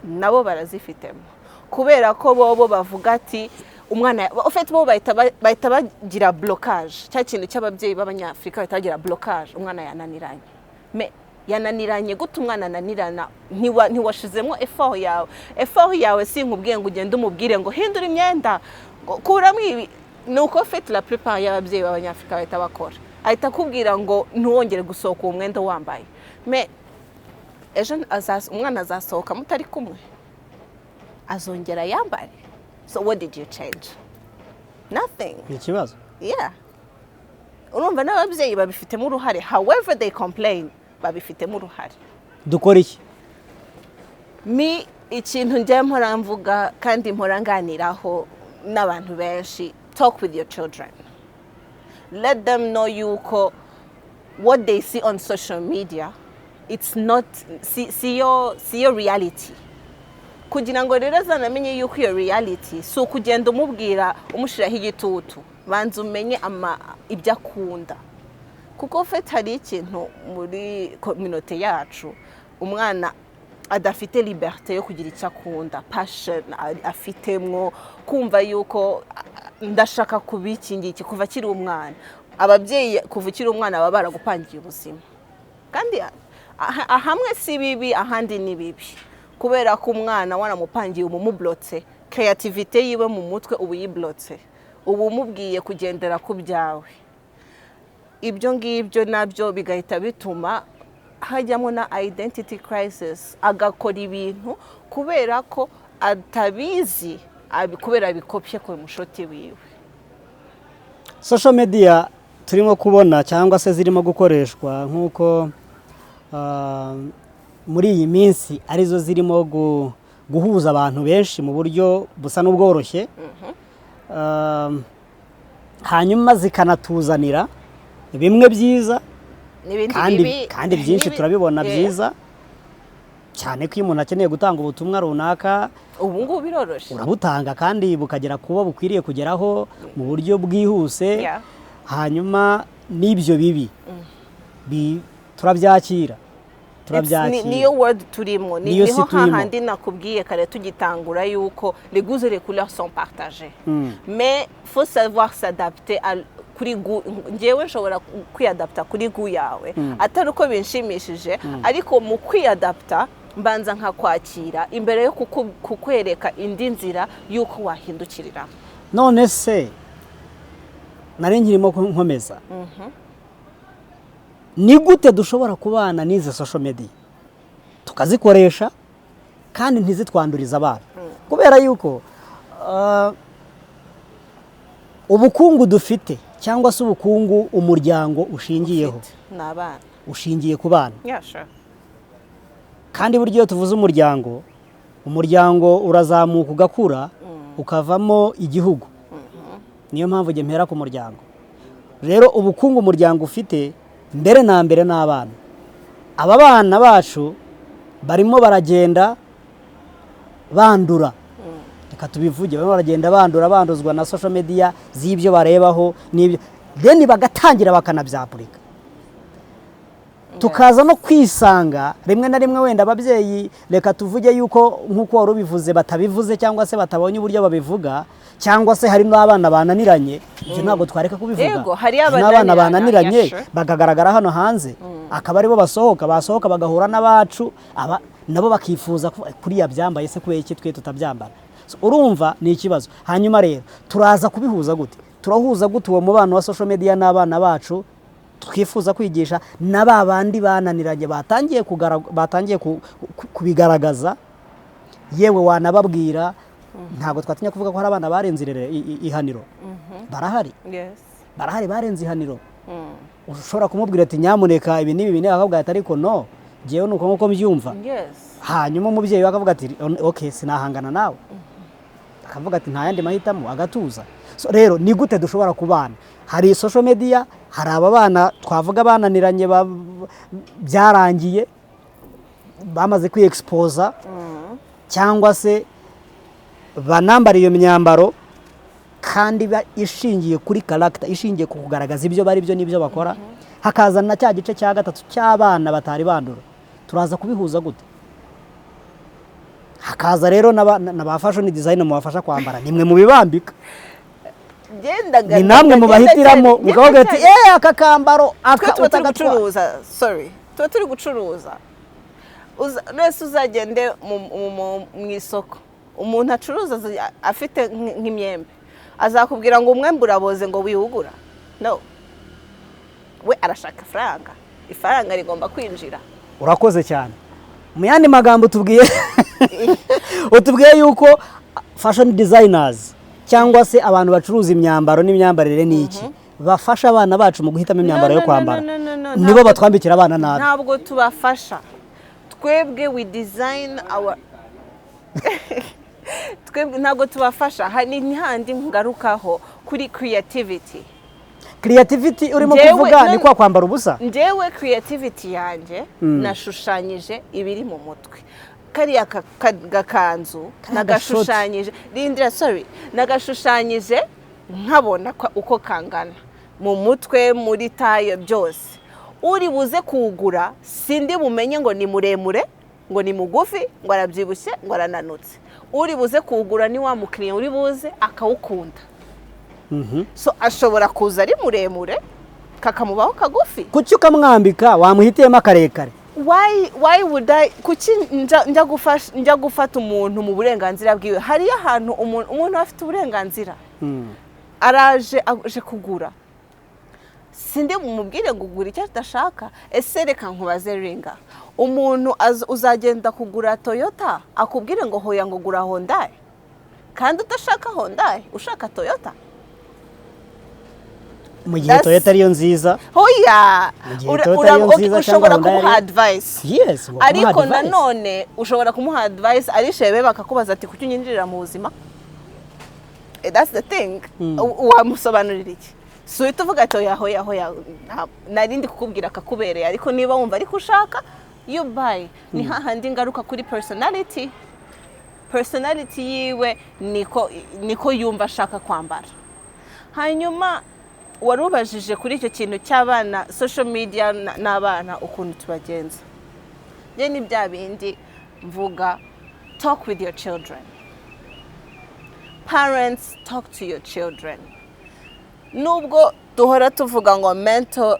Nabo barazifitemo, kubera ko bobo bavuga ati umwana ufite bo bahita bagira blocage, cya kintu cy'ababyeyi b'abanyafrika bahita bagira blocage. Umwana yananiranye, yananiranye gute umwana ananirana? Ntiwashizemo effort yawe sinkubwiye ngo ugende umubwire ngo hindura imyenda, kuramo ibi. Nuko fait la plupart y'ababyeyi b'abanyafrika bahita bakora, ahita kubwira ngo ntuwongere gusohoka umwenda wambaye. Ejo umwana azasohoka mutari kumwe, azongera yambare. So what did you change? Nothing. Ikibazo. Yeah. Urumva n'ababyeyi babifitemo uruhare, however they complain, babifitemo uruhare. Dukora iki? Ikintu njye mpora mvuga kandi mpora nganiraho n'abantu benshi, talk with your children. let them know yuko what they see on social media it's not see your reality. Kugira ngo rero zanamenye yuko iyo reality so kugenda umubwira umushiraho igitutu banza umenye ibyo akunda kuko fet hari ikintu muri community yacu umwana adafite liberté yo kugira icyo akunda passion afitemwo kumva yuko ndashaka kubikingiki kuva kiri umwana ababyeyi kuva kiri umwana baba baragupangiye ubuzima kandi ahamwe si bibi ahandi ni bibi kubera ko umwana wanamupangiye umumublotse creativity yiwe mu mutwe ubu yiblotse ubu mubwiye kugendera ku byawe ibyo ngibyo nabyo bigahita bituma hajyamo na identity crisis agakora ibintu kubera ko atabizi kubera bikopye ku mushoti wiwe. Social media turimo kubona cyangwa se zirimo gukoreshwa nk'uko muri iyi minsi arizo zirimo guhuza abantu benshi mu buryo busa n'ubworoshye hanyuma zikanatuzanira bimwe byiza kandi byinshi turabibona byiza cyane ko iyo umuntu akeneye gutanga ubutumwa runaka ubu ngubu biroroshye urabutanga kandi bukagera kuba bukwiriye kugeraho mu buryo bwihuse hanyuma n'ibyo bibi turabyakira niyo word turimo niho hahandi nakubwiye kare tugitangura yuko les goûts et les couleurs sont partagés mais faut savoir s'adapter kuri ngewe nshobora kwiadapta kuri gu yawe atari uko binshimishije ariko mu kwiadapta mbanza nkakwakira imbere yo kukwereka indi nzira yuko wahindukirira. None se nari nkirimo nkomeza ni gute dushobora kubana n'izi social media tukazikoresha kandi ntizitwanduriza abana kubera yuko ubukungu dufite cyangwa se ubukungu umuryango ushingiyeho n'abana ushingiye ku bana kandi buryo tuvuze umuryango urazamuka ugakura ukavamo igihugu niyo mpamvu mpera ku muryango rero ubukungu umuryango ufite mbere na mbere n'abana aba bana bacu barimo baragenda bandura reka tubivuge barimo baragenda banduzwa na social media z'ibyo barebaho n'ibyo then bagatangira bakanabyapurika tukaza no kwisanga rimwe na rimwe wenda ababyeyi reka tuvuge yuko nk'uko wari ubivuze batabivuze cyangwa se batabonye uburyo babivuga cyangwa se hari n'abana bananiranye ibyo ntabwo twareka kubivuga n'abana bananiranye bakagaragara hano hanze akaba aribo basohoka bagahura n'abacu nabo bakifuza kuri ya byambaye se kubera iki twe tutabyambara urumva ni ikibazo hanyuma rero turaza kubihuza gute turahuza gute uwo mubano wa social media n'abana bacu twifuza kwigisha n'ababandi bananiranye batangiye kubigaragaza yewe wanababwira ntabwo twatinya kuvuga ko hari abana barenze ihaniro barahari barenze ihaniro ushobora kumubwira ati nyamuneka ibi n'ibi akavuga ati ariko no ngewe nuko nkuko mbyumva hanyuma umubyeyi we akavuga ati okay sinahangana nawe akavuga ati nta yandi mahitamo agatuza rero ni gute dushobora kubana hari social media hari aba bana twavuga bananiranye byarangiye bamaze kwiexposa cyangwa se banambara iyo myambaro kandi ishingiye kuri character ishingiye ku kugaragaza ibyo bari byo n'ibyo bakora hakazana cya gice cya gatatu cy'abana batari bandura turaza kubihuza gute hakaza rero na ba fashion design mu bafasha kwambara nimwe mu bibambika ni namwe mu bahitiramo mugavuga ati aka kambaro tuba turi gucuruza nese uzagende mu isoko umuntu acuruza afite nk'imyembe azakubwira ngo umwembe uraboze ngo wihugura no we arashaka ifaranga rigomba kwinjira. Urakoze cyane mu yandi magambo utubwiye yuko fashion designers cyangwa se abantu bacuruza imyambaro n'imyambarire n'iki bafasha abana bacu mu guhitamo imyambaro yo kwambara nibo batwambikira abana nabi ntabwo tubafasha twebwe we design our twebwe ntabwo tubafasha ni handi ngarukaho kuri creativity creativity urimo Njyewe kuvuga ni kwa kwambara ubusa. Njyewe creativity yanjye nashushanyije ibiri mu mutwe. Kariya gakanzu nagashushanyije nagashushanyije nkabona uko kangana mu mutwe muri taye byose. Uri buze kuwugura sindi bumenye ngo ni muremure, ngo ni mugufi, ngo arabyibushye, ngo arananutse. Uri buze kuwugura ni wa mukiriya uri buze akawukunda. So ashobora kuza ari muremure kakamubaho kagufi. Kuki ukamwambika wamuhitiyemo akarekare? Why would I kuki njya gufata umuntu mu burenganzira bwiwe? Hariyo ahantu umuntu afite uburenganzira. Araje aje kugura. Sinde mumubwire ngo ugura icyo adashaka. Ese reka nkubaze Ringa. Umuntu uzagenda kugura Toyota akubwire ngo hoya ngo gura Hyundai. Kandi utashaka Hyundai, ushaka Toyota. Mu gihe Toyota ariyo nziza. Hoya. Ushobora kumuha advice. Yes. Ariko nanone ushobora kumuha advice arishebe bakakubaza ati kuki unyinjirira mu buzima. That's the thing. Wamusobanurira iki? So ituvuga ati hoya narindi kukubwira akakubereye ariko niba wumva ariko ushaka you buy. Ni hahandi ngaruka kuri personality yiwe niko yumva ashaka kwambara. Hanyuma warubajije kuri icyo kintu cy'abana social media n'abana ukuntu tubagenza. Je ni bya bindi mvuga talk with your children. Parents, talk to your children. Nubwo duhora tuvuga ngo mental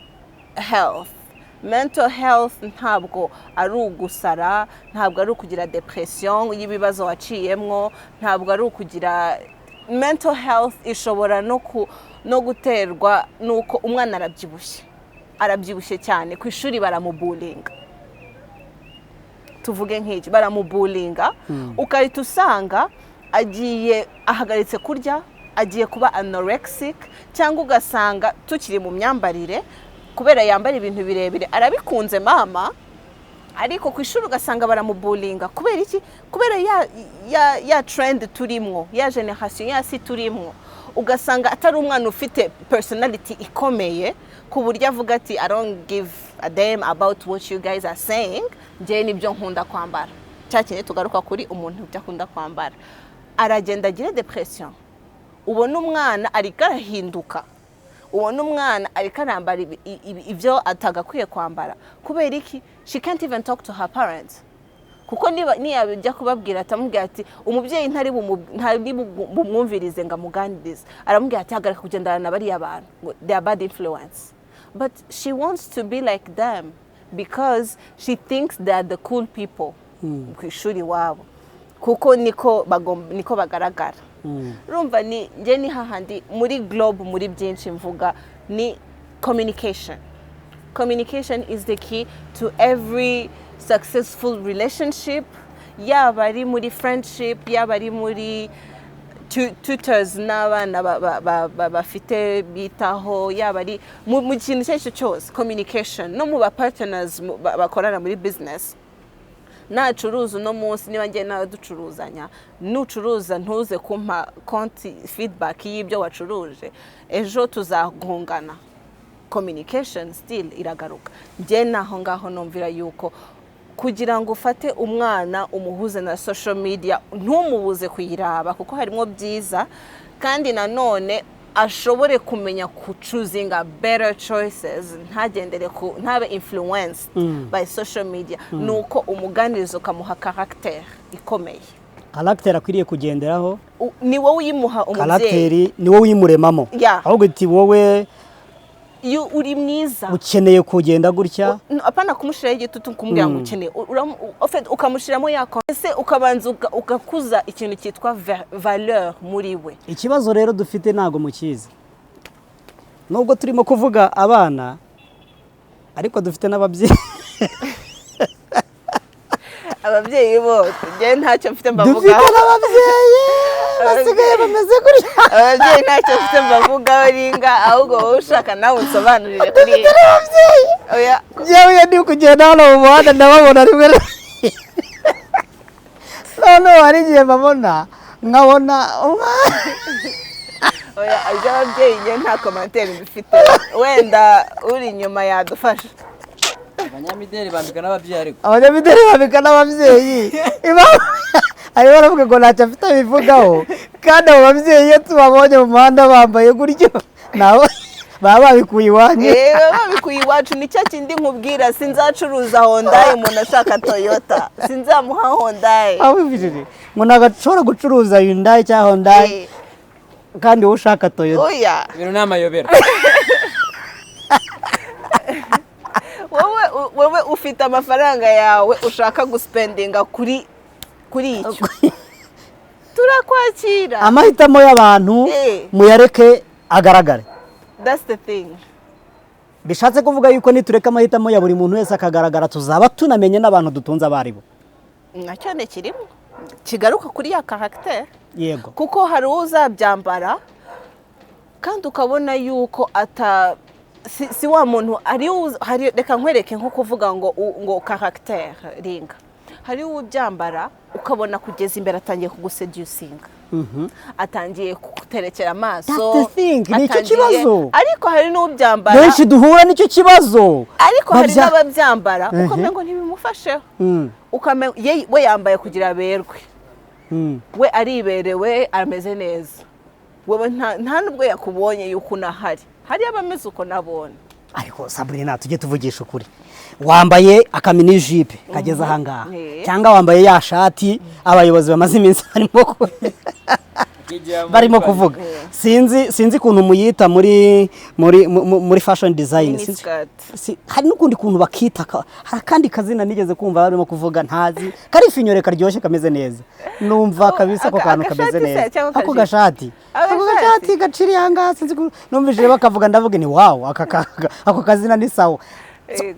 health ntabwo ari ugusara, ntabwo ari ukugira depression y'ibibazo waciyemwo, ntabwo ari ukugira mental health ishobora no guterwa nuko umwana arabyibushye cyane ku ishuri baramubulinga. Tuvuge nk'iki baramubulinga ukahita usanga agiye ahagaritse kurya, agiye kuba anorexic, cyangwa ugasanga tukiri mu myambarire kubera yambara ibintu birebire arabikunze mama, ariko ku ishuri ugasanga baramubulinga. Kubera iki? Kubera ya trend turimwo, ya generation yasi turimwo, ugasanga atari umwana ufite personality ikomeye ku buryo avuga ati I don't give a damn about what you guys are saying, nje nibyo nkunda kwambara. Cyakene tugaruka kuri umuntu ujya akunda kwambara, aragenda agira depression. Ubona umwana ariko arahinduka, ubona umwana ariko arambara ibyo atagakwiye kwambara. Kubera iki? She can't even talk to her parents. Kuko niyabijya kubabwira atamubwira ati umubyeyi ntari bumwumvirize ngo amuganirize, aramubwira ati hagarika kugendana na bariya abantu, they are bad influence. But she wants to be like them because she thinks they are the cool people ku ishuri wabo, kuko niko bagaragara. Rumva nje ni hahandi muri globe muri byinshi mvuga ni communication. Communication is the key to every successful relationship. Yaba ari muri friendship, yaba ari muri tutors n'abana bafite bitaho, yaba ari mu kintu cyose cyose. Communication no mu ba partners bakorana muri business. Nacuruza no munsi niba ngiye naducuruzanya, nucuruza ntuze kumpa konti feedback y'ibyo wacuruje, ejo tuzagungana. Communication still iragaruka. Nje naho ngaho nomvira yuko kugira ngo ufate umwana umuhuze na social media ntumubuze kuyiraba kuko harimo byiza, kandi nanone ashobore kumenya ku choosing a better choices, ntabe influenced by social media. Nuko umuganirizo kamuha character ikomeye. Character akwiriye kugenderaho ni wowe uyimuha umubyeyi. Character ni wowe uyimuremamo. Ahubwo iti wowe uri mwiza ukeneye kugenda gutya, apana kumushira igitutu kumbwira ngo ukeneye ukamushiramo yako, ese ukabanza ugakuza ikintu cyitwa valeur muri we. Ikibazo rero dufite nago mukizi, nubwo turimo kuvuga abana ariko dufite n'ababyeyi. Ababyeyi bo nge ntacyo mfite mbavuga. Dufite n'ababyeyi basigaye bameze gutya. Ababyeyi ntacyo mfite mbavuga Ringa, ahubwo wowe ushaka nawe unsobanurire kuri ababyeyi. Oya yewe ndi kugenda hano mu muhanda ndababona rimwe. None hari igihe babona nkabona oya iby'ababyeyi njye nta komantere mbifite wenda uri inyuma yadufasha. Abanyamideri bambika n'ababyeyi ariko. Abanyamideri bambika n'ababyeyi. Ari baravuga ngo ntacyo afite abivugaho kandi abo babyeyi iyo tubabonye mu muhanda bambaye gutyo nabo baba babikuye iwanyu. Babikuye iwacu nicyo kindi nkubwira sinzacuruza Honda umuntu ashaka Toyota sinzamuha Honda. Abivije ngo nagashobora gucuruza Hyundai cyangwa Honda kandi wowe ushaka Toyota. Oya. Ibintu n'amayobera. Wowe ufite amafaranga yawe ushaka guspendinga kuri icyo. Turakwakira. Amahitamo y'abantu muyareke agaragare. That's the thing. Bishatse kuvuga yuko nitureka amahitamo ya buri muntu wese akagaragara tuzaba tunamenye n'abantu dutunze abaribo. Nacyo ne kirimo. Kigaruka kuri ya character. Yego. Kuko hari uzabyambara kandi ukabona yuko si wa muntu hari reka nkwereke nko kuvuga ngo character ringa. Hari ubyambara ukabona kugeza imbere atangiye kuguseducinga. Atangiye kuterekera amaso. That's the thing, nicyo kibazo. Ariko hari n'ubyambara. Benshi duhura nicyo kibazo. Ariko hari n'ababyambara ukamenya ngo ntibimufasheho. Ukamenya we yambaye kugira aberwe. We ariberewe ameze neza. Wowe nta nubwo yakubonye yuko unahari. Hari abameze uko nabone. Ariko Sabrina tujye tuvugisha ukuri. Wambaye akamini jipe kageze ahangaha cyangwa wambaye ya shati abayobozi bamaze iminsi barimo kuvuga. Sinzi kuntu muyita muri fashion design. Hari n'ukundi kuntu bakita hari kandi kazina nigeze kumva barimo kuvuga ntazi kari finyore karyoshye kameze neza. Numva kabisa ko kantu kameze neza. Ako gashati gaciri ahangaha sinzi numvije bakavuga ndavuga ni wow ako kazina ni sawa.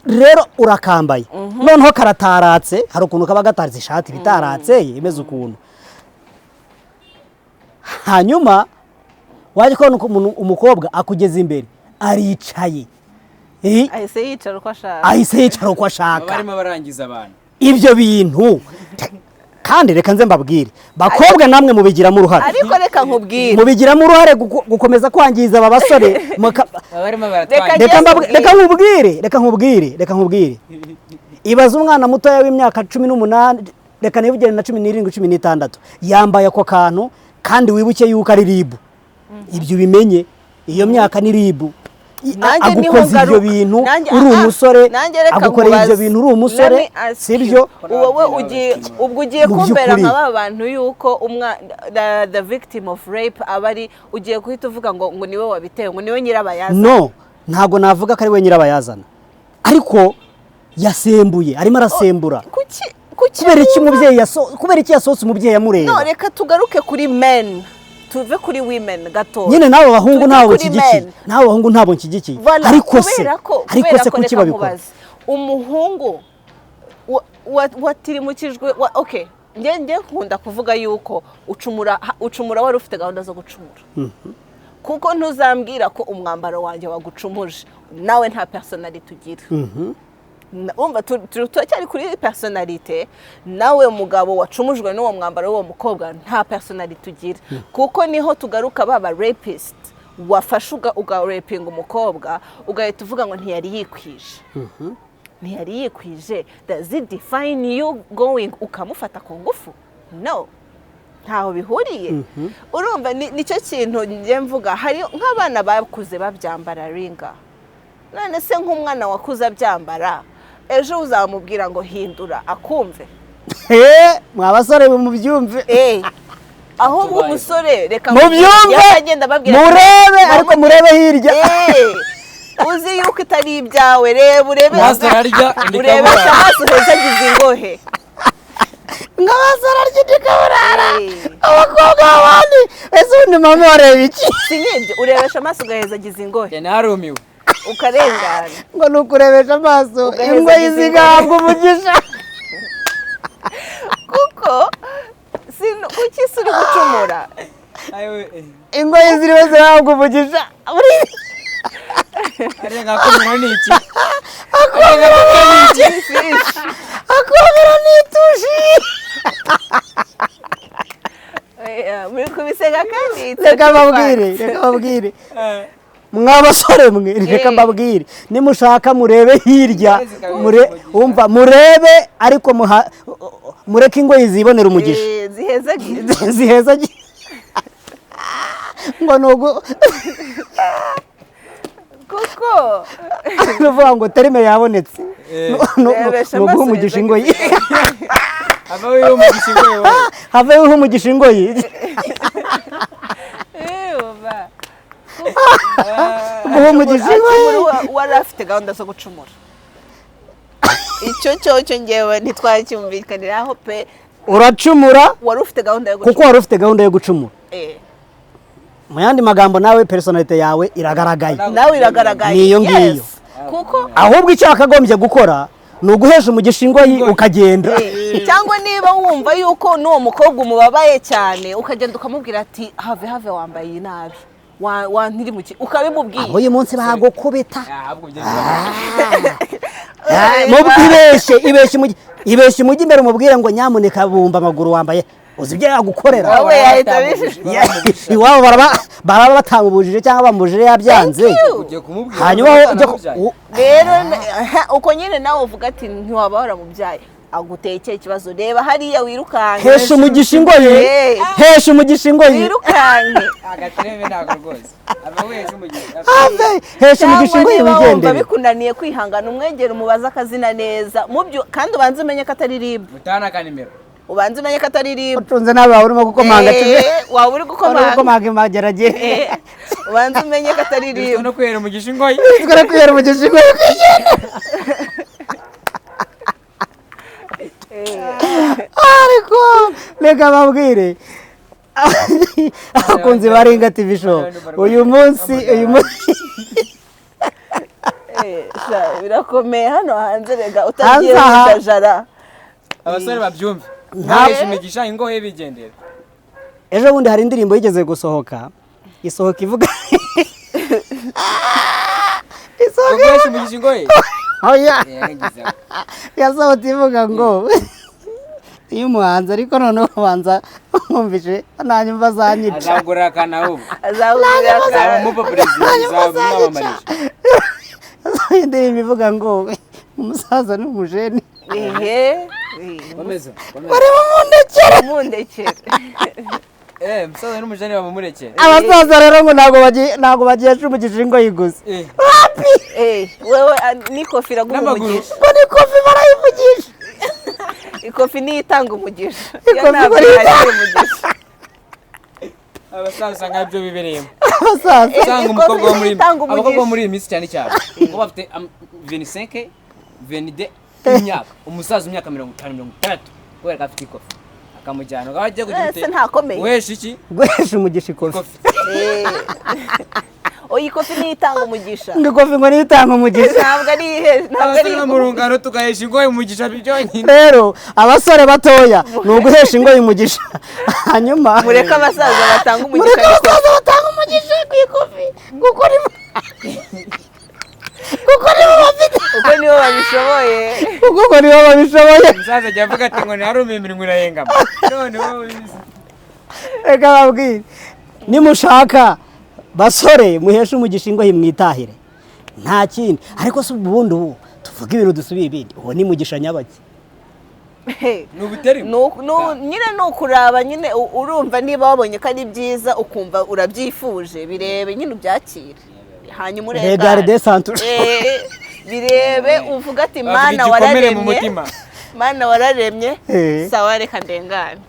Rero urakambaye noneho karataratse hari ukuntu kaba gataritse ishati bitaratse imeze ukuntu hanyuma waje kubona umukobwa akugeza imbere aricaye ahise yicara uko ashaka barimo barangiza abantu ibyo bintu kandi reka nze mbabwire bakobwa namwe mubigiramo uruhare ariko reka nkubwire mubigiramo uruhare gukomeza kwangiza aba basore barimo baratwanya reka nkubwire ibaza umwana muto w'imyaka 18 reka nibugere na 17 16 yambaye ako kantu kandi wibuke yuko ari ribu ibyo bimenye iyo myaka ni ribu agukoze ibyo bintu uri umusore agukoreye ibyo bintu uri umusore sibyo wowe ugiye kumbera nk'aba bantu yuko the victim of rape abari ugiye guhita uvuga ngo niwe wabitewe ngo niwe nyirabayazana. No ntago navuga ko ari we nyirabayazana ariko yasembuye arimo arasembura kubera iki umubyeyi yasohotse umubyeyi yamureba. No reka tugaruke kuri men tuve kuri women gato nyine nawe bahungu ntawo nshyigikiye ariko se kuki babikora umuhungu watirimukijwe okay njye nkunda kuvuga yuko ucumura wari ufite gahunda zo gucumura kuko ntuzambwira ko umwambaro wanjye wagucumuje nawe nta personality ugira. Umva turacyari kuri personality nawe umugabo wacumujwe n'uwo mwambaro w'uwo mukobwa nta personality ugira kuko niho tugaruka baba rapist wafashe ugarapinga umukobwa ugahita uvuga ngo ntiyari yikwije does it define you going ukamufata ku ngufu? No ntaho bihuriye. Urumva nicyo kintu njye mvuga hari nk'abana bakuze babyambara ringa none se nk'umwana wakuze abyambara ejo uzamubwira ngo hindura akumve mwabasore mubyumve ahubwo umusore reka mubyumve murebe ariko murebe hirya uzi yuko itari ibyawe reba urebe amaso heza agize ingohe ngabasara ry'ikaburara abakobwa b'abandi ese undi mama wareba iki sinyibye urebesha amaso ugaheza agize ingohe narumiwe ukarengana ngo nukurebesha amaso ingwe yizigahabwa umugisha kuko kuki uri gucumura ingwe yiziriwe zihabwa umugisha ari ngakomera n'iki akomera n'itushi muri kubisega kandi reka mbabwire mwa basore mwe reka mbabwire nimushaka murebe hirya murebe ariko mureke ingoyi zibonera umugisha zihezagiye ngo nugu kuko nuvuga ngo terime yabonetse nuguha umugisha ingoyi haveho umugisha ingoyi guha umugisha ingoyi wari afite gahunda zo gucumura icyo cyo ngewe ntitwacyumvikaniraho pe uracumura wari ufite gahunda yo gucumura kuko wari ufite gahunda yo gucumura mu yandi magambo nawe personalite yawe iragaragaye niyo ngiyo kuko ahubwo icyo wakagombye gukora ni uguhesha umugisha ingoyi ukagenda cyangwa niba wumva yuko n'uwo mukobwa umubabaye cyane ukagenda ukamubwira ati have wambaye nabi ntiri mu ukabimubwira abo uyu munsi bagukubita ibeshye umujyi imbere umubwire ngo nyamuneka bumva amaguru wambaye uzi ibyo yagukorera wowe yahita iwabo baraba batamubujije cyangwa bamubujije yabyanze hanyuma rero uko nyine nawe uvuga ati ntiwaba waramubyaye agutekeye ikibazo reba hariya wirukanke hesha umugisha ingoyi wirukanke agatreme ntabwo rwose hesha umugisha ingoyi wigendere bikunaniye kwihangana umwegera umubaza akazina neza kandi ubanze umenye ko atari ribu utana kanimero ubanze umenye ko atari ribu utunze nawe waba urimo gukomanga waba uri gukomanga imageragere ubanze umenye ko atari ribu no kwihera umugisha ingoyi ariko reka babwire abakunzi ba Ringa TV show uyu munsi birakomeye hano hanze rega utagiye kujajara abasore babyumve ntabwo imigisha ingoye bigendera ejo bundi hari indirimbo yigeze gusohoka ivuga guhesha umugisha ingoye oya yasohotse ivuga ngo iyo umuhanzi ariko noneho ubanza mwumvise nanyumva azanyica azagurira akana ahubwo azagurira azamwamamarisha indirimbo ivuga ngo umusaza n'umujeni bari mundekere umusaza n'umujeni bamumurekere abasaza rero ngo ntabwo bagihesha umugisha ingoyi gusa wewe n'ikofi iraguha umugisha ngo n'ikofi barayivugisha ikofi niyo itanga umugisha abasaza usanga ibyo bibereyemo abasaza abakobwa bo muri iyi minsi cyane ngo bafite 25 22 imyaka umusaza imyaka 50-60 kubera ko afite ikofi akamujyana ngo ajye kugira uhesha iki guhesha umugisha ikofi ikofi niyo itanga umugisha ikofi ngo niyo itanga umugisha ntabwo ari mu rungano tugahesha ingoyi umugisha byonyine rero abasore batoya ni uguhesha ingoyi umugisha hanyuma mureke abasaza batanga umugisha ku ikofi kuko nibo babishoboye umusaza ajya avuga ati ngo ntiharume imirimo irahengama none wowe reka babwire nimushaka basore muheshe umugisha ingoyi mwitahire nta kindi ariko si ubundi tuvuga ibintu dusubiye ibindi uwo ni mugisha nyabaki nyine ni ukuraba nyine urumva niba wabonye ko ari byiza ukumva urabyifuje birebe nyine ubyakire hanyuma urengane birebe uvuga ati mana wararemye sawa reka ndengane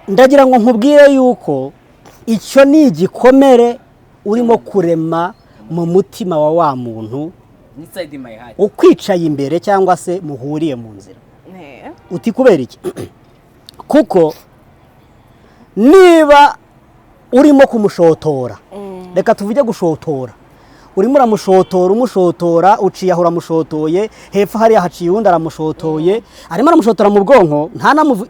ndagira ngo nkubwire yuko icyo ni igikomere urimo kurema mu mutima wa muntu ukwicaye imbere cyangwa se muhuriye mu nzira uti kubera iki kuko niba urimo kumushotora reka tuvuge gushotora urimo uramushotora uciye aho uramushotoye hepfo hariya haciye uwundi aramushotoye arimo aramushotora mu bwonko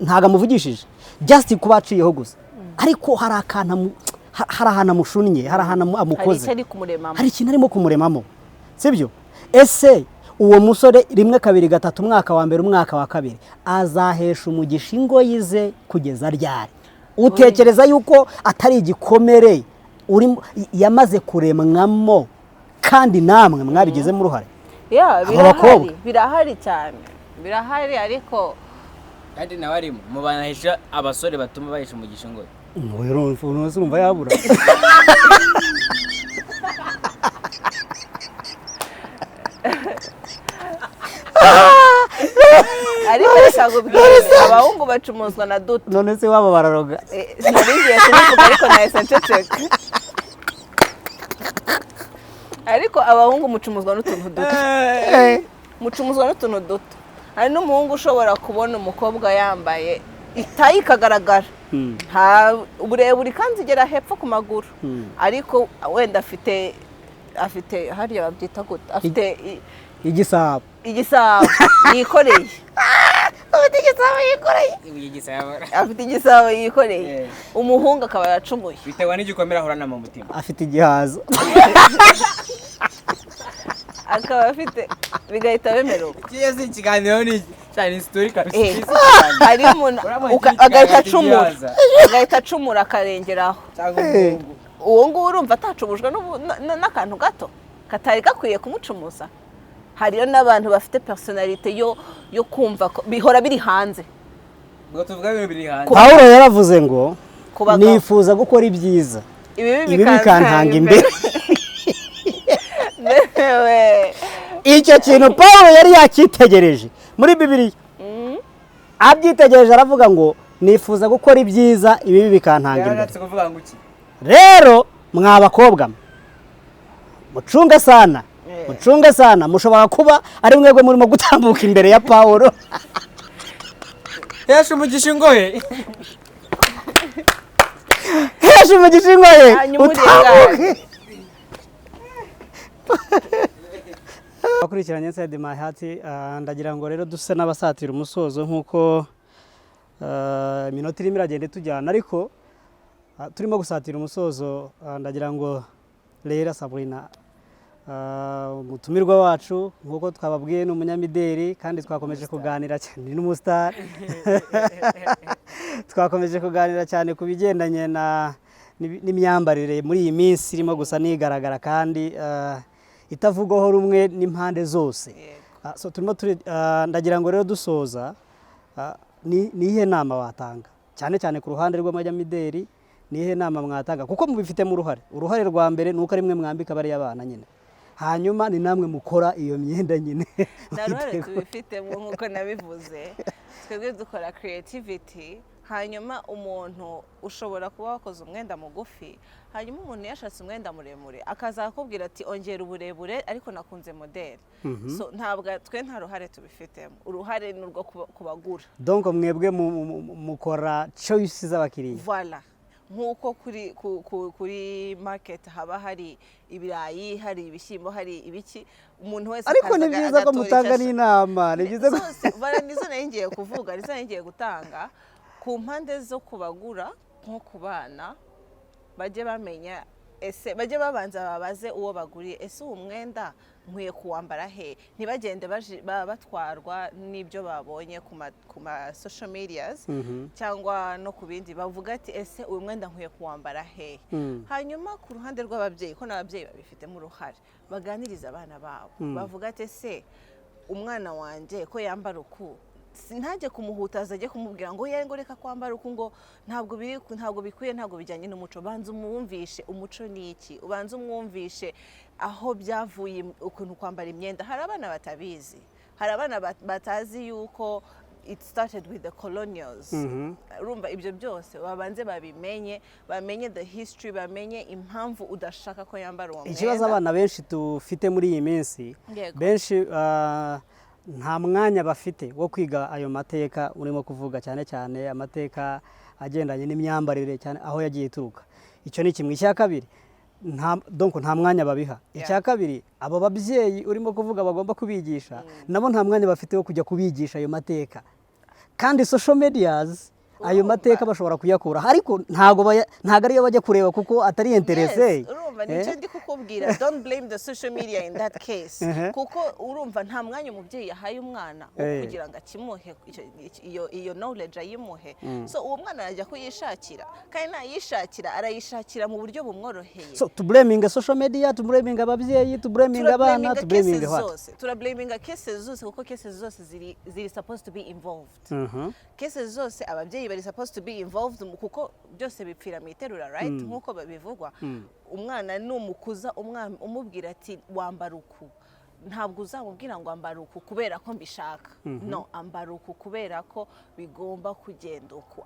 ntago amuvugishije just kuba aciyeho gusa ariko hari ahantu amushunnye hari ahantu amukoze hari ikintu arimo kumuremamo sibyo ese uwo musore 1 2 3 umwaka wa mbere umwaka wa kabiri azahesha umugisha ingoyi ze kugeza ryari utekereza yuko atari igikomere yamaze kuremwamo kandi namwe mwabigizemo uruhare? birahari cyane, birahari, ariko kandi nawe arimo mu banahisha abasore batuma bahisha umugisha ngo urumva yabura. ariko reka abahungu bacumuzwa na duto. None se waba bararoga? Naringiye kubivuga ariko nahise nceceka. Ariko abahungu mucumuzwa n'utuntu duto. Mucumuzwa n'utuntu duto. Hari n'umuhungu ushobora kubona umukobwa yambaye itayi ikagaragara, nta uburebure kandi igera hepfo ku maguru, ariko wenda afite hariya babyita gute, afite igisabo yikoreye. Afite igisabo yikoreye. Umuhungu akaba yacumuye bitewe n'igikomere ahorana mu mutima. Afite igihaza akaba afite bigahita bemeruka. Kiyazi ikiganiro ni cyane historical. Hari umuntu agahita acumura akarengeraho. Uwo nguwo urumva atacubujwe n'akantu gato katari gakwiye kumucumuza. Hariyo n'abantu bafite personality yo kumva ko bihora biri hanze. Ngo tuvuga ibintu biri hanze. Pawulo yaravuze ngo nifuza gukora ibyiza, ibi bikantanga imbere. Icyo kintu Pawulo yari yakitegereje muri Bibiliya. Abyitegereje aravuga ngo nifuza gukora ibyiza, ibi bikantanga imbere. Rero mwabakobwa mucunge sana, mushobora kuba ari mwebwe murimo gutambuka imbere ya Pawulo. Hesha umugisha ingoye. Utambuke. Akurikiranye Inside My Heart, ndagira ngo rero duse n'abasatira umusozo nkuko iminota irimo iragenda tujyana, ariko turimo gusatira umusozo. Ndagira ngo Leila Sabrina, umutumirwa wacu nkuko twababwiye ni umunyamideri, kandi twakomeje kuganira cyane n'umustar. Twakomeje kuganira cyane ku bigendanye n'imyambarire muri iyi minsi irimo gusa nigaragara kandi itavugwaho rumwe n'impande zose. Ndagira ngo rero dusoza, ni ihe nama watanga cyane cyane ku ruhande rw'amanyamideri? Ni ihe nama mwatanga kuko mubifitemo uruhare rwa mbere nuko ari mwe mwambika bari abana nyine, hanyuma ni namwe mukora iyo myenda nyine. Naruhare tubifitemo nkuko nabivuze. Twebwe dukora creativity, hanyuma umuntu ushobora kuba wakoze umwenda mugufi, hanyuma umuntu yashatse umwenda muremure akaza akubwira ati ongera uburebure ariko nakunze model. So ntabwo twe nta ruhare tubifitemo, uruhare ni urwo kubagura. Donc mwebwe mukora choice z'abakiriya. Voilà. Nkuko kuri market haba hari ibirayi, hari ibishyimbo, hari ibiki, umuntu wese ariko ni byiza ko mutanga n'inama. Ni byiza nizo ngiye kuvuga, nizo ngiye gutanga ku mpande zo kubagura nko ku bana. Bajye bamenya, ese bajye babanza babaze uwo baguriye, ese uwo mwenda nkwiye kuwambara he, ntibagende batwarwa n'ibyo babonye ku ma social medias cyangwa no ku bindi, bavuga ati ese uyu mwenda nkwiye kuwambara he. Hanyuma ku ruhande rw'ababyeyi, ko n'ababyeyi babifitemo uruhare, baganiriza abana babo, bavuga ati ese umwana wanjye ko yambara uku, ntajye kumuhutaza, ajye kumubwira ngo yengo reka kwambara uku, ngo ntabwo bikwiye, ntabwo bijyanye n'umuco. Banza umwumvishe umuco ni iki, ubanza umwumvishe aho byavuye ukuntu kwambara imyenda. Hari abana batabizi, hari abana batazi yuko it started with the colonials. Urumva ibyo byose babanze babimenye, bamenye the history, bamenye impamvu udashaka ko yambara uwo mwenda. Ikibazo abana benshi tufite muri iyi minsi, benshi nta mwanya bafite wo kwiga ayo mateka urimo kuvuga, cyane cyane amateka agendanye n'imyambarire cyane aho yagiye ituruka. Icyo ni kimwe. Icya kabiri, nta mwanya babiha. Icya kabiri, abo babyeyi urimo kuvuga bagomba kubigisha, nabo nta mwanya bafite wo kujya kubigisha ayo mateka, kandi social medias ayo mateka bashobora kuyakura, ariko ntago ariyo bajya kureba kuko atari interesse. urumva nicyo ndi kukubwira, don't blame the social media in that case, kuko urumva nta mwanya umubyeyi yahaye umwana wo kugira ngo akimuhe iyo knowledge ayimuhe, so uwo mwana arajya kuyishakira, kandi nayishakira arayishakira mu buryo bumworoheye. So to blaming social media, to blaming ababyeyi, to blaming abana, to blaming what? To blaming cases zose, kuko cases zose ziri supposed to be involved. Cases zose ababyeyi bari supposed to be involved, kuko byose bipfira mu iterura, right? Nkuko babivugwa, umwana numukuza umubwira ati wambara uku, ntabwo uzamubwira ngo ambara uku kubera ko mbishaka, no, ambara uku kubera ko bigomba kugenda uku,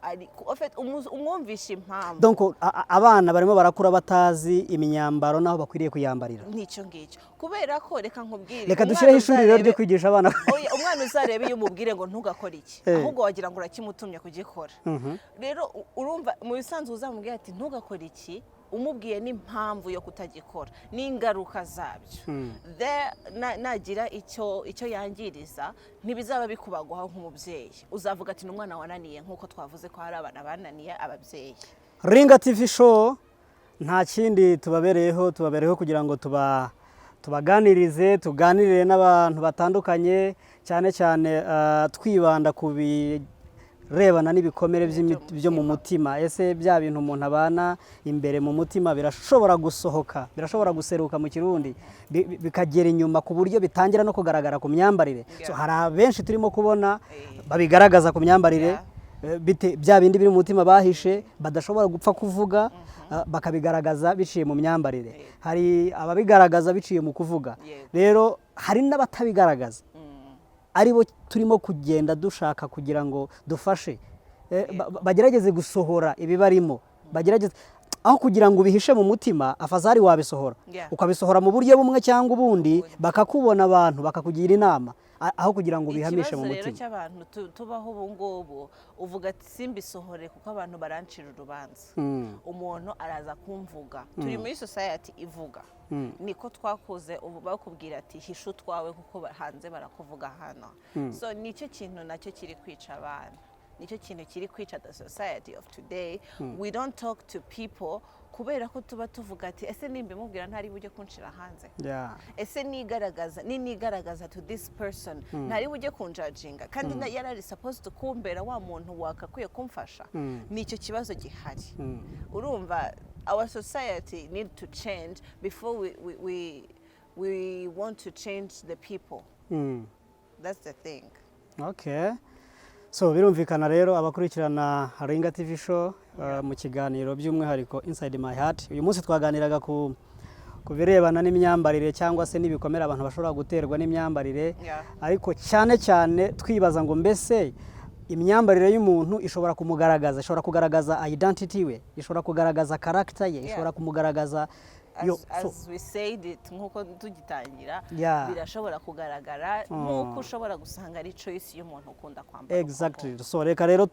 umwumvisha impamvu. Donc abana barimo barakura batazi imyambaro naho bakwiriye kuyambarira. Nicyo ngicyo, kubera ko reka nkubwire, reka dushyireho ishuri rero ryo kwigisha abana. Umwana uzarebe iyo umubwire ngo ntugakore iki, ahubwo wagira ngo urakimutumye kugikora. Rero urumva mu bisanzwe uzamubwira ati ntugakore iki, umubwiye n'impamvu yo kutagikora n'ingaruka zabyo, nagira icyo yangiriza ntibizaba bikubagwaho nk'umubyeyi, uzavuga ati n'umwana wananiye, nk'uko twavuze ko hari abana bananiye ababyeyi. Ringa TV show nta kindi tubabereyeho kugira ngo tubaganirize, tuganirire n'abantu batandukanye, cyane cyane twibanda ku rebana n'ibikomere byo mu mutima. Ese bya bintu umuntu abana imbere mu mutima birashobora gusohoka, birashobora guseruka mu kirundi, bikagera inyuma ku buryo bitangira no kugaragara ku myambarire. So hari abenshi turimo kubona babigaragaza ku myambarire, bya bindi biri mu mutima bahishe badashobora gupfa kuvuga, bakabigaragaza biciye mu myambarire. Hari ababigaragaza biciye mu kuvuga, rero hari n'abatabigaragaza, aribo turimo kugenda dushaka kugira ngo dufashe bagerageze gusohora ibibarimo, bagerageze aho kugira ngo bihishe mu mutima, afazari wabisohora ukabisohora mu buryo bumwe cyangwa ubundi, bakakubona abantu bakakugira inama, aho kugira ngo bihamishe mu mutima. Ikibazo rero cy'abantu tubaho ubu ngubu, uvuga ati simbisohore kuko abantu barancira urubanza, umuntu araza kumvuga. Turi muri society ivuga, niko twakoze, ubu bakubwira ati hisha utwawe kuko hanze barakuvuga hano. So nicyo kintu nacyo kiri kwica abana, nicyo kintu kiri kwica the society of today. We don't talk to people kubera ko tuba tuvuga ati ese nimbimubwira ntari bujye kunshira hanze, ese nigaragaza to this person ntari bujye kunjudginga, kandi yarari supposed to kumbera wa muntu wakakwiye kumfasha. Nicyo kibazo gihari. Urumva, our society need to change before we want to change the people. That's the thing. Okay. So birumvikana rero abakurikirana Ringa TV show mu kiganiro by'umwihariko Inside My Heart. Uyu munsi twaganiraga ku birebana n'imyambarire cyangwa se n'ibikomere abantu bashobora guterwa n'imyambarire, ariko cyane cyane twibaza ngo mbese imyambarire y'umuntu ishobora kumugaragaza, ishobora kugaragaza identity we, ishobora kugaragaza character ye, ishobora kumugaragaza as we said it, nkuko tugitangira, birashobora kugaragara nkuko ushobora gusanga ari choice y'umuntu ukunda kwambara. Exactly. So reka rero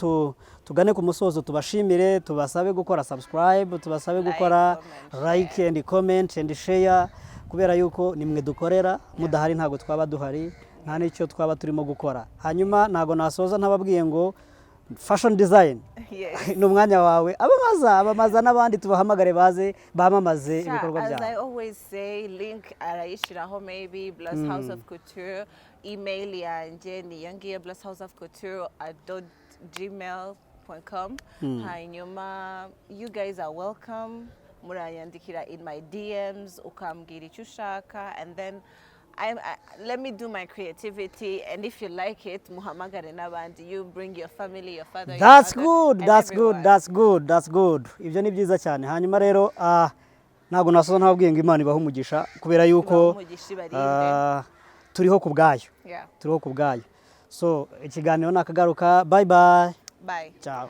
tugane ku musozo, tubashimire, tubasabe gukora subscribe, tubasabe gukora like and comment and share, kubera yuko nimwe dukorera, mudahari ntago twaba duhari, nta n'icyo twaba turimo gukora. Hanyuma ntago nasoza ntababwiye ngo fashion design ni umwanya wawe, abamaza n'abandi tubahamagare baze bamamaze ibikorwa byabo. As I always say, link arayishiraho maybe Blessed House of Couture, email yanjye ni yangiye blessedhouseofcouture@gmail.com. Hanyuma you guys are welcome, murayandikira in my DMs ukambwira icyo ushaka, and then let me do my creativity, and if you like it, muhamagare n'abandi, you bring your family, your father, that's your mother, good, that's everyone. That's good. Ibyo ni byiza cyane. Hanyuma rero ntago nasoza ntabwiye ngo Imana ibaho umugisha, kubera yuko turiho ku bwayo. So ikiganiro nakagaruka. Bye. Ciao.